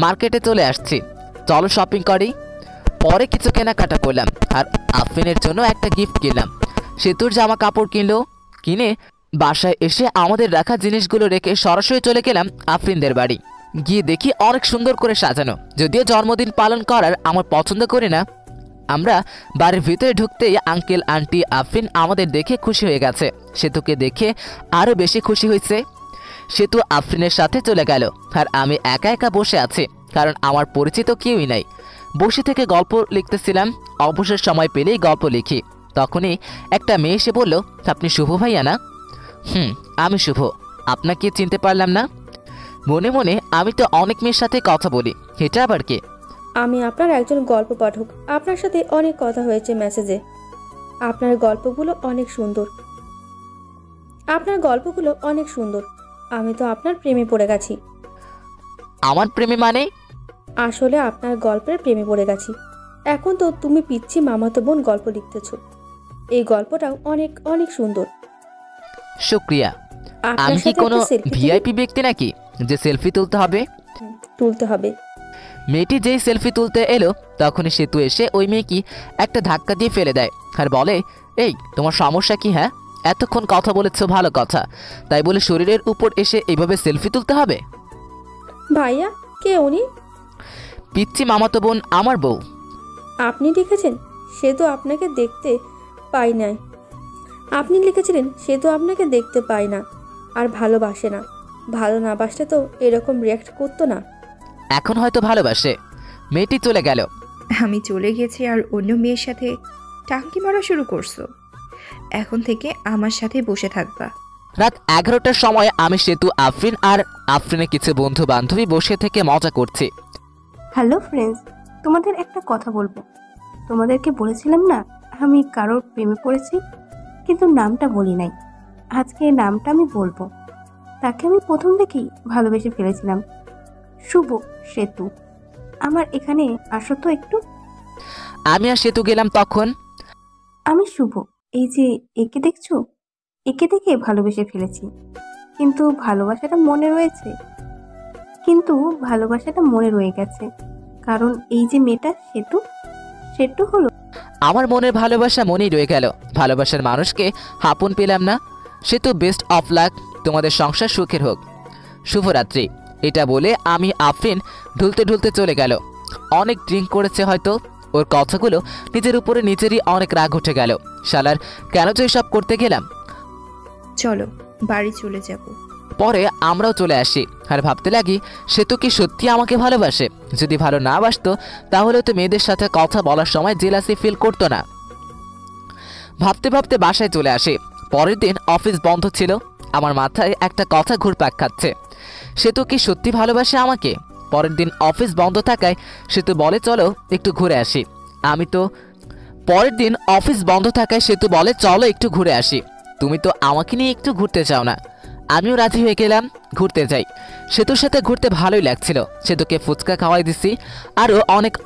মার্কেটে চলে আসছি, চলো শপিং করি। পরে কিছু কেনাকাটা করলাম আর আফরিনের জন্য একটা গিফট কিনলাম। সেতুর জামা কাপড় কিনে বাসায় এসে আমাদের রাখা জিনিসগুলো রেখে সরাসরি চলে গেলাম আফরিনদের বাড়ি। গিয়ে দেখি অনেক সুন্দর করে সাজানো। যদিও জন্মদিন পালন করার আমার পছন্দ করি না, আমরা বাড়ির ভিতরে ঢুকতেই আঙ্কেল আন্টি আফরিন আমাদের দেখে খুশি হয়ে গেছে। সেতুকে দেখে আরও বেশি খুশি হয়েছে। সেতু আফরিনের সাথে চলে গেল আর আমি একা একা বসে আছি, কারণ আমার পরিচিত কেউই নাই। বসে থেকে গল্প লিখতেছিলাম। অবসর সময় পেলেই গল্প লিখি। তখনই একটা মেয়ে এসে বলল, আপনি শুভ ভাইয়া না? আমি শুভ। আপনাকে চিনতে পারলাম না। মনে মনে আমি তো অনেক মেয়ের সাথে কথা বলি, এটা আবার কে? আমি আপনার একজন গল্প পাঠক। আপনার সাথে অনেক কথা হয়েছে মেসেজে। আপনার গল্পগুলো অনেক সুন্দর। আমি তো আপনার প্রেমে পড়ে গেছি। আমার প্রেমে মানে? আসলে আপনার গল্পের প্রেমে পড়ে গেছি। এখন তো তুমি পিচ্ছি মামাতো বোন গল্প লিখতেছ। এই গল্পটাও অনেক অনেক সুন্দর। শুক্রিয়া। আপনার আমি কি সাথে কোনো একটা selfie ভিআইপি ব্যক্তি নাকি যে সেলফি তুলতে হবে? তুলতে হবে। মেয়েটি যেই সেলফি তুলতে এলো তখনই সেতু এসে ওই মেয়েকে একটা ধাক্কা দিয়ে ফেলে দেয় আর বলে, এই তোমার সমস্যা কি? হ্যাঁ, এতক্ষণ কথা বলেছো ভালো কথা, তাই বলে শরীরের উপর এসে এইভাবে সেলফি তুলতে হবে? ভাইয়া, কে উনি? পিচ্ছি মামাতো বোন আমার বউ। আপনি লিখেছেন সে তো আপনাকে দেখতে পাই নাই। আপনি লিখেছিলেন সে তো আপনাকে দেখতে পায় না আর ভালোবাসে না। ভালো না বাসলে তো এরকম রিয়াক্ট করতো না। এখন হয়তো ভালোবাসে। মেয়েটি চলে গেল। আমি চলে গেছি আর অন্য মেয়ের সাথে টাঙ্কি মারা শুরু করছো। এখন থেকে আমার সাথে বসে থাকবা। রাত 11টার সময় আমি সেতু আফরিন আর আফরিনের কিছু বন্ধু বান্ধবী বসে থেকে মজা করছি। হ্যালো ফ্রেন্ডস, তোমাদের একটা কথা বলবো। তোমাদেরকে বলেছিলাম না আমি কারোর প্রেমে পড়েছি, কিন্তু নামটা বলি নাই। আজকে নামটা আমি বলবো। তাকে আমি প্রথম থেকেই ভালোবেসে ফেলেছিলাম। শুভ সেতু, আমার এখানে আসো তো একটু। আমি আর সেতু গেলাম তখন। আমি শুভ, এই যে একে দেখছো, একে দেখে ভালোবেসে ফেলেছি। কিন্তু ভালোবাসাটা মনে রয়ে গেছে, কারণ এই যে মেয়েটা সেতু হলো। আমার মনের ভালোবাসা মনেই রয়ে গেল। ভালোবাসার মানুষকে আপন পেলাম না। সেতু বেস্ট অফ লাক, তোমাদের সংসার সুখের হোক। শুভরাত্রি। এটা বলে আমি আফরিন ঢুলতে ঢুলতে চলে গেল। অনেক ড্রিঙ্ক করেছে হয়তো। ওর কথাগুলো নিজের উপরে নিজেরই অনেক রাগ উঠে গেল। শালার কেন যে এসব করতে গেলাম। চলো বাড়ি চলে যাব। পরে আমরাও চলে আসি আর ভাবতে লাগি সেতু কি সত্যি আমাকে ভালোবাসে? যদি ভালো না বাসতো তাহলে তো মেয়েদের সাথে কথা বলার সময় জেলাসি ফিল করতো না। ভাবতে ভাবতে বাসায় চলে আসি। পরের দিন অফিস বন্ধ ছিল। আমার মাথায় একটা কথা ঘুরপাক খাচ্ছে, সেতু কি সত্যি ভালোবাসে আমাকে? পরের দিন অফিস বন্ধ থাকায় সেতু বলে চলো একটু ঘুরে আসি। সেতু বলে চলো একটু ঘুরে আসি। তুমি তো আমাকে নিয়ে একটু ঘুরতে চাও না। আমিও রাজি হয়ে গেলাম, ঘুরতে যাই। সেতুর সাথে ঘুরতে ভালোই লাগছিল। সেতুকে ফুচকা খাওয়াই দিছি। আরও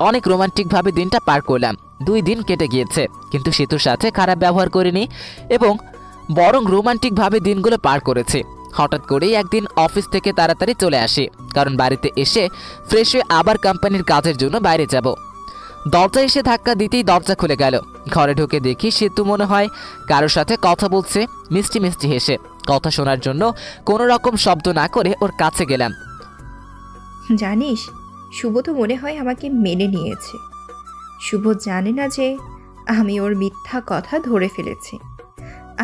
অনেক রোমান্টিকভাবে দিনটা পার করলাম। 2 দিন কেটে গিয়েছে, কিন্তু সেতুর সাথে খারাপ ব্যবহার করিনি এবং বরং রোমান্টিকভাবে দিনগুলো পার করেছি। হঠাৎ করেই একদিন অফিস থেকে তাড়াতাড়ি চলে আসি, কারণ বাড়িতে এসে ফ্রেশ হয়ে আবার কোম্পানির কাজের জন্য বাইরে যাব। দরজা এসে ধাক্কা দিতেই দরজা খুলে গেল। ঘরে ঢুকে দেখি সেতু মনে হয় কারোর সাথে কথা বলছে, মিষ্টি মিষ্টি হেসে। কথা শোনার জন্য কোনো রকম শব্দ না করে ওর কাছে গেলাম। জানিস, শুভ তো মনে হয় আমাকে মেনে নিয়েছে। শুভ জানে না যে আমি ওর মিথ্যা কথা ধরে ফেলেছি।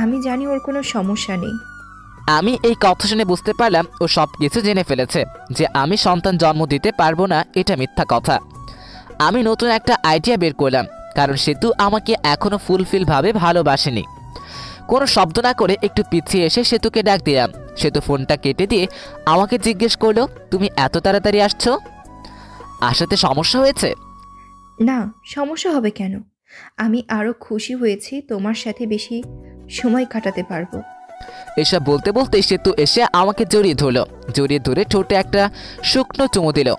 আমি জানি ওর কোনো সমস্যা নেই। আমি এই কথা শুনে বুঝতে পারলাম ও সব কিছু জেনে ফেলেছে, যে আমি সন্তান জন্ম দিতে পারবো না এটা মিথ্যা কথা। আমি নতুন একটা আইডিয়া বের করলাম। কারণ সেতু আমাকে এখনো ফুলফিলভাবে ভালোবাসেনি। কোনো শব্দ না করে একটু পিছিয়ে এসে সেতুকে ডাক দিলাম। সেতু ফোনটা কেটে দিয়ে আমাকে জিজ্ঞেস করলো, তুমি এত তাড়াতাড়ি আসছো? আসাতে সমস্যা হয়েছে? না, সমস্যা হবে কেন? আমি আরও খুশি হয়েছি তোমার সাথে বেশি সময় কাটাতে পারবো। এসব বলতে বলতে সেতু এসে আমাকে জড়িয়ে ধরলো। জড়িয়ে ধরে ঠোঁটে একটা শুকনো চুমু দিল।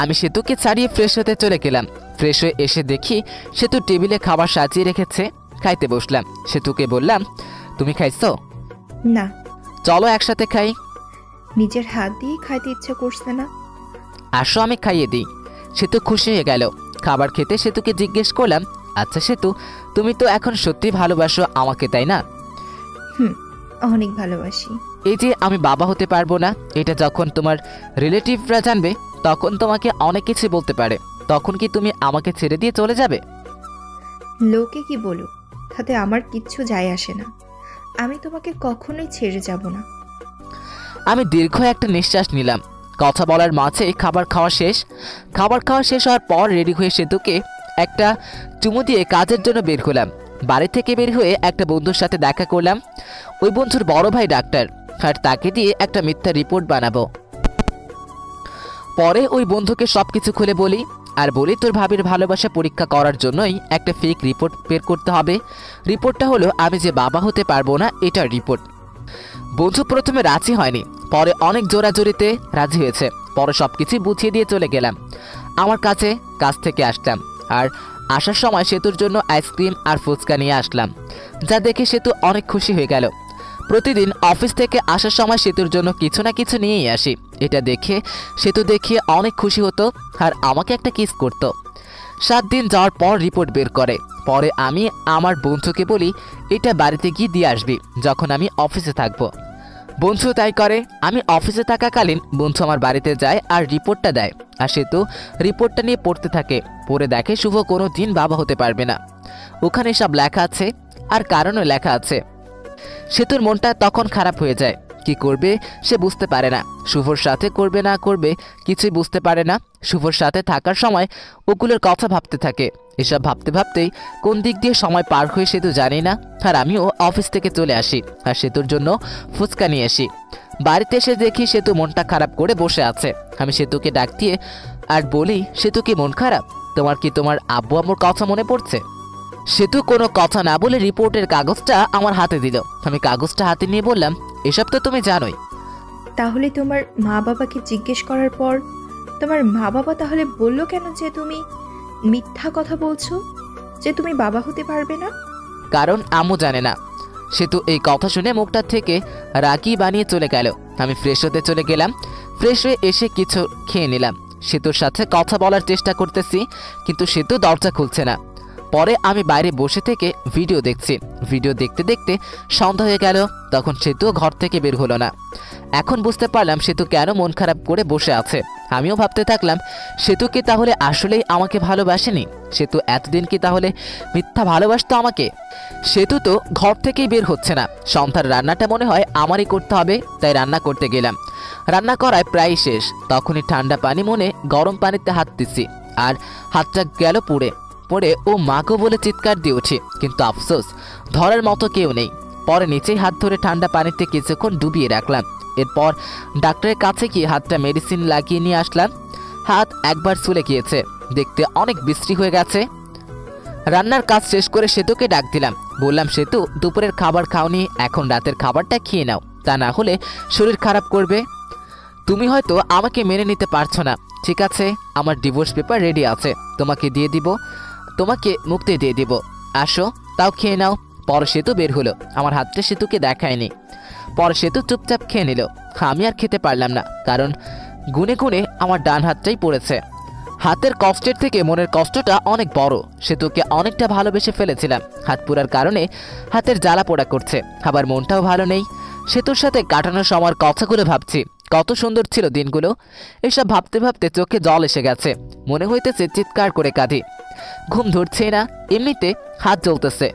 আমি সেতুকে ছাড়িয়ে ফ্রেশ হতে চলে গেলাম। ফ্রেশ হয়ে এসে দেখি সেতু টেবিলে খাবার সাজিয়ে রেখেছে। খাইতে বসলাম। সেতুকে বললাম, তুমি খাইছো? না, চলো একসাথে খাই। নিজের হাত দিয়ে খাইতে ইচ্ছা করছে না। আসো আমি খাইয়ে দিই। সেতু খুশি হয়ে গেল। খাবার খেতে সেতুকে জিজ্ঞেস করলাম, আচ্ছা সেতু, তুমি তো এখন সত্যি ভালোবাসো আমাকে, তাই না? অনেক ভালোবাসি। এই যে আমি বাবা হতে পারবো না, এটা যখন তোমার রিলেটিভরা জানবে তখন তোমাকে অনেক কিছু বলতে পারে। তখন কি তুমি আমাকে ছেড়ে দিয়ে চলে যাবে? লোকে কি বলুক, তাতে আমার কিচ্ছু যায় আসে না। আমি তোমাকে কখনোই ছেড়ে যাব না। আমি দীর্ঘ একটা নিঃশ্বাস নিলাম। কথা বলার মাঝে খাবার খাওয়া শেষ। খাবার খাওয়া শেষ হওয়ার পর রেডি হয়ে সেতুকে একটা চুমু দিয়ে কাজের জন্য বের হলাম। বাড়ি থেকে বের হয়ে একটা বন্ধুর সাথে দেখা করলাম। ওই বন্ধুর বড় ভাই ডাক্তার, আর তাকে দিয়ে একটা মিথ্যা রিপোর্ট বানাবো। পরে ওই বন্ধুকে সব কিছু খুলে বলি, আর বলি তোর ভাবির ভালোবাসা পরীক্ষা করার জন্যই একটা ফেক রিপোর্ট বের করতে হবে। রিপোর্টটা হলো আমি যে বাবা হতে পারবো না এটার রিপোর্ট। বন্ধু প্রথমে রাজি হয়নি, পরে অনেক জোরাজোরিতে রাজি হয়েছে। পরে সব কিছু বুঝিয়ে দিয়ে চলে গেলাম আমার কাছ থেকে আসলাম। আর আসার সময় সেতুর জন্য আইসক্রিম আর ফুচকা নিয়ে আসলাম, যা দেখে সেতু অনেক খুশি হয়ে গেল। প্রতিদিন অফিস থেকে আসার সময় সেতুর জন্য কিছু না কিছু নিয়েই আসি। এটা দেখে সেতু দেখিয়ে অনেক খুশি হতো আর আমাকে একটা কিস করতো। 7 দিন যাওয়ার পর রিপোর্ট বের করে। পরে আমি আমার বন্ধুকে বলি, এটা বাড়িতে গিয়ে দিয়ে আসবি যখন আমি অফিসে থাকবো। বন্ধু তাই করে। আমি অফিসে থাকাকালীন বন্ধু আমার বাড়িতে যায় আর রিপোর্টটা দেয়। আর সেতু রিপোর্টটা নিয়ে পড়তে থাকে। পড়ে দেখে শুভ কোনো দিন বাবা হতে পারবে না। ওখানে সব লেখা আছে, আর কারণও লেখা আছে। সেতুর মনটা তখন খারাপ হয়ে যায়। কি করবে সে বুঝতে পারে না। শুভর সাথে করবে না করবে কিছুই বুঝতে পারে না। শুভর সাথে থাকার সময় ওগুলোর কথা ভাবতে থাকে। এসব ভাবতে ভাবতেই কোন দিক দিয়ে সময় পার হয়ে সেতু জানি না। আর আমিও অফিস থেকে চলে আসি আর সেতুর জন্য ফুচকা নিয়ে আসি। বাড়িতে এসে দেখি সেতু মনটা খারাপ করে বসে আছে। আমি সেতুকে ডাক দিয়ে আর বলি, সেতু কি মন খারাপ? তোমার কি তোমার আব্বু আম্মুর কথা মনে পড়ছে? সেতু কোনো কথা না বলে রিপোর্টের কাগজটা আমার হাতে দিল। আমি কাগজটা হাতে নিয়ে বললাম, এসব তো তুমি জানোই। তাহলে তোমার মা বাবাকে জিজ্ঞেস করার পর তোমার মা বাবা তাহলে বললো কেন যে তুমি মিথ্যা কথা বলছো, যে তুমি বাবা হতে পারবে না? কারণ আম্মু জানে না। সেতু এই কথা শুনে মুখটা থেকে রাগি বানিয়ে চলে গেল। আমি ফ্রেশ হতে চলে গেলাম। ফ্রেশ হয়ে এসে কিছু খেয়ে নিলাম। সেতুর সাথে কথা বলার চেষ্টা করতেছি, কিন্তু সেতু দরজা খুলছে না। পরে আমি বাইরে বসে থেকে ভিডিও দেখছি। ভিডিও দেখতে দেখতে সন্ধ্যা হয়ে গেল। তখন সেতু ঘর থেকে বের হলো না। এখন বুঝতে পারলাম সেতু কেন মন খারাপ করে বসে আছে। আমিও ভাবতে থাকলাম, সেতু কি তাহলে আসলেই আমাকে ভালোবাসেনি? সেতু এতদিন কি তাহলে মিথ্যা ভালোবাসতো আমাকে? সেতু তো ঘর থেকেই বের হচ্ছে না। সন্ধ্যার রান্নাটা মনে হয় আমারই করতে হবে, তাই রান্না করতে গেলাম। রান্না করায় প্রায় শেষ। তখনই ঠান্ডা পানি মনে গরম পানিতে হাত দিচ্ছি, আর হাতটা গেল পুড়ে। পরে ও মাগো বলে চিৎকার দিয়ে উঠি, কিন্তু আফসোস ধরার মতো কেউ নেই। পরে নিচেই হাত ধরে ঠান্ডা পানিতে কিছুক্ষণ ডুবিয়ে রাখলাম। এরপর ডাক্তারের কাছে গিয়ে হাতটা মেডিসিন লাগিয়ে নিয়ে আসলাম। হাত একবার চুলে গিয়েছে, দেখতে অনেক বিশ্রী হয়ে গেছে। রান্নার কাজ শেষ করে সেতুকে ডাক দিলাম। বললাম, সেতু দুপুরের খাবার খাওনি, এখন রাতের খাবারটা খেয়ে নাও, তা না হলে শরীর খারাপ করবে। তুমি হয়তো আমাকে মেনে নিতে পারছো না, ঠিক আছে? আমার ডিভোর্স পেপার রেডি আছে, তোমাকে দিয়ে দিব, তোমাকে মুক্তি দিয়ে দিব। আসো, তাও খেয়ে নাও। পরে সেতু বের হলো। আমার হাতটা সেতুকে দেখায়নি। পরে সেতু চুপচাপ খেয়ে নিল। আমি আর খেতে পারলাম না, কারণ গুনে গুনে আমার ডান হাতটাই পড়েছে। হাতের কষ্টের থেকে মনের কষ্টটা অনেক বড়। সেতুকে অনেকটা ভালোবেসে ফেলেছিলাম। হাত পোড়ার কারণে হাতের জ্বালা পোড়া করছে, আবার মনটাও ভালো নেই। সেতুর সাথে কাটানোর সময়ের কথাগুলো ভাবছি, কত সুন্দর ছিল দিনগুলো। এসব ভাবতে ভাবতে চোখে জল এসে গেছে। মনে হইতেছে চিৎকার করে কাঁদি। ঘুম ধরছে না, এমনিতে হাত জ্বলতেছে,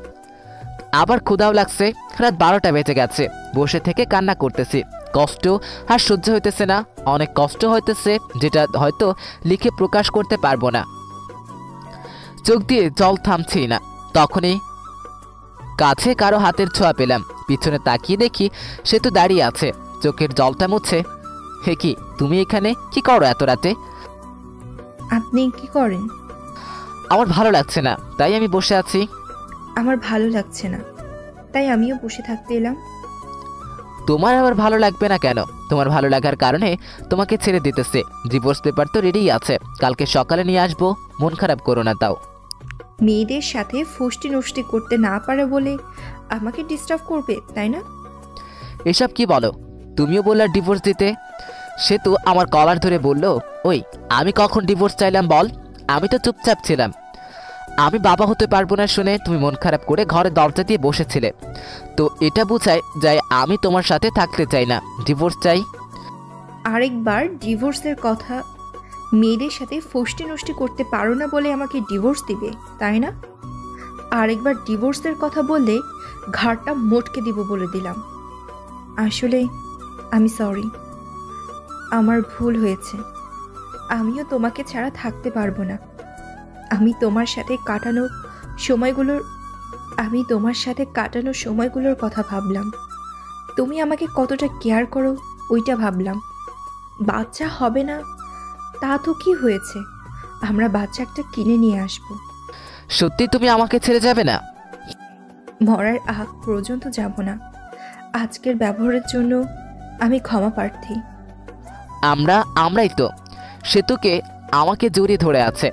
আবার ক্ষুধাও লাগছে। রাত 12টা বেজে গেছে। বসে থেকে কান্না করতেছি। কষ্ট আর সহ্য হইতেছে না, অনেক কষ্ট হইতেছে, যেটা হয়তো লিখে প্রকাশ করতে পারবো না। চোখ দিয়ে জল থামছেই না। তখনই কাছে কারো হাতের ছোঁয়া পেলাম। পিছনে তাকিয়ে দেখি সে তো দাঁড়িয়ে আছে, চোখের জলটা মুছে। হে কি, তুমি এখানে কি করো এত রাতে? আপনি কি করেন? আমার ভালো লাগছে না, তাই আমি বসে আছি। আমার ভালো লাগছে না, তাই আমিও বসে থাকতে এলাম। তোমার আবার ভালো লাগবে না কেন? তোমার ভালো লাগার কারণে তোমাকে ছেড়ে দিতেছে। ডিভোর্স পেপার তো রেডিই আছে, কালকে সকালে নিয়ে আসবো। মন খারাপ করো না তাও। মেয়েদের সাথে ফষ্টি নষ্টি করতে না পারে বলে আমাকে ডিস্টার্ব করবে, তাই না? এসব কি বলো? তুমিও বললা ডিভোর্স দিতে। সে তো আমার কলার ধরে বলল, ওই আমি কখন ডিভোর্স চাইলাম বল? আমি তো চুপচাপ ছিলাম। আমি বাবা হতে পারবো না শুনে তুমি মন খারাপ করে ঘরে দরজা দিয়ে বসেছিলে। তো এটা বোঝায় যায় আমি তোমার সাথে থাকতে চাই না, ডিভোর্স চাই। আরেকবার ডিভোর্সের কথা, মেয়েদের সাথে ফষ্টি নষ্টি করতে পারো না বলে আমাকে ডিভোর্স দিবে, তাই না? আরেকবার ডিভোর্সের কথা বললে ঘাড়টা মোটকে দিব বলে দিলাম। আসলে আমি সরি, আমার ভুল হয়েছে। আমিও তোমাকে ছাড়া থাকতে পারবো না। আমি তোমার সাথে কাটানোর সময়গুলোর কথা ভাবলাম। তুমি আমাকে কতটা কেয়ার করো ওইটা ভাবলাম। বাচ্চা হবে না তা তো কি হয়েছে, আমরা বাচ্চা একটা কিনে নিয়ে আসবো। সত্যি তুমি আমাকে ছেড়ে যাবে না? মরার আগ পর্যন্ত যাব না। আজকের ব্যবহারের জন্য আমি ক্ষমা প্রার্থী। আমরাই তো। সেতুকে আমাকে জড়িয়ে ধরে আছে,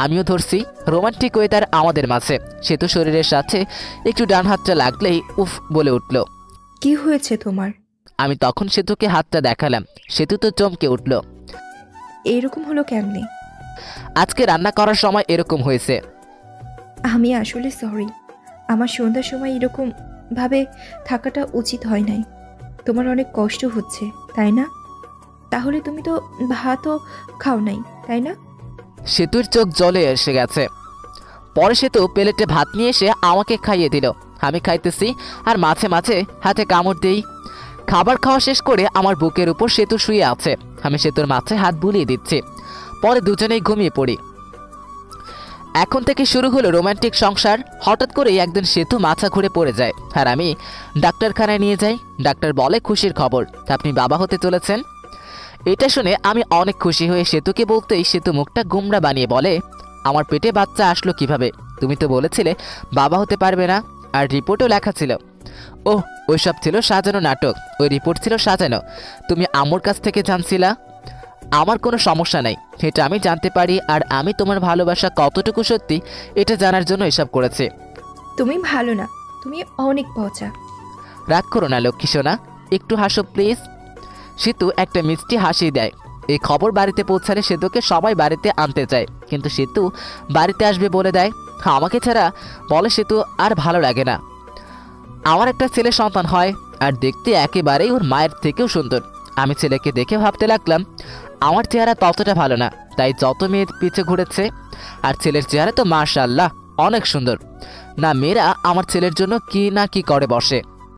আমিও ধরছি। রোমান্টিক ওয়েদার আমাদের মাঝে। সেতু শরীরের সাথে একটু ডান হাতটা লাগলেই উফ বলে উঠল। কি হয়েছে তোমার? আমি তখন সেতুকে হাতটা দেখালাম। সেতু তো চমকে উঠল। এরকম হলো কেমনে? আজকে রান্না করার সময় এরকম হয়েছে। আমি আসলে সরি, আমার সন্ধ্যার সময় এরকম ভাবে থাকাটা উচিত হয় নাই। তোমার অনেক কষ্ট হচ্ছে, তাই না? তাহলে তুমি তো ভাতও খাও নাই, তাই না? সেতুর চোখ জলে এসে গেছে। পরে সেতু প্লেটে ভাত নিয়ে এসে আমাকে খাইয়ে দিল। আমি খাইতেছি আর মাঝে মাঝে হাতে কামড় দিই। খাবার খাওয়া শেষ করে আমার বুকের উপর সেতু শুয়ে আছে। আমি সেতুর মাথায় হাত বুলিয়ে দিচ্ছি। পরে দুজনেই ঘুমিয়ে পড়ি। এখন থেকে শুরু হলো রোমান্টিক সংসার। হঠাৎ করেই একদিন সেতু মাথা ঘুরে পড়ে যায় আর আমি ডাক্তারখানায় নিয়ে যাই। ডাক্তার বলে খুশির খবর, আপনি বাবা হতে চলেছেন। এটা শুনে আমি অনেক খুশি হয়ে সেতুকে বলতেই সেতু মুখটা গুমরা বানিয়ে বলে, আমার পেটে বাচ্চা আসলো কিভাবে? তুমি তো বলেছিলে বাবা হতে পারবে না, আর রিপোর্টও লেখা ছিল। ওহ, ওইসব ছিল সাজানো নাটক। ওই রিপোর্ট ছিল সাজানো। তুমি আম্মুর কাছ থেকে জানছিলা। আমার কোনো সমস্যা নাই, এটা আমি জানতে পারি। আর আমি তোমার ভালোবাসা কতটুকু সত্যি এটা জানার জন্য এসব করেছি। তুমি ভালো না, তুমি অনেক পচা। রাগ করো না লক্ষ্মী সোনা, একটু হাসো প্লিজ। সেতু একটা মিষ্টি হাসি দেয়। এই খবর বাড়িতে পৌঁছালে সেতুকে সবাই বাড়িতে আনতে চায়, কিন্তু সেতু বাড়িতে আসবে বলে দেয়। আমাকে ছাড়া বলে সেতু আর ভালো লাগে না। আমার একটা ছেলে সন্তান হয়, আর দেখতে একেবারেই ওর মায়ের থেকেও সুন্দর। আমি ছেলেকে দেখে ভাবতে লাগলাম আমার চেহারা ততটা ভালো না, তাই যত মেয়ের পিছে ঘুরেছে। আর ছেলের চেহারা তো মাশাআল্লাহ অনেক সুন্দর। না মেয়েরা আমার ছেলের জন্য কি না কি করে বসে।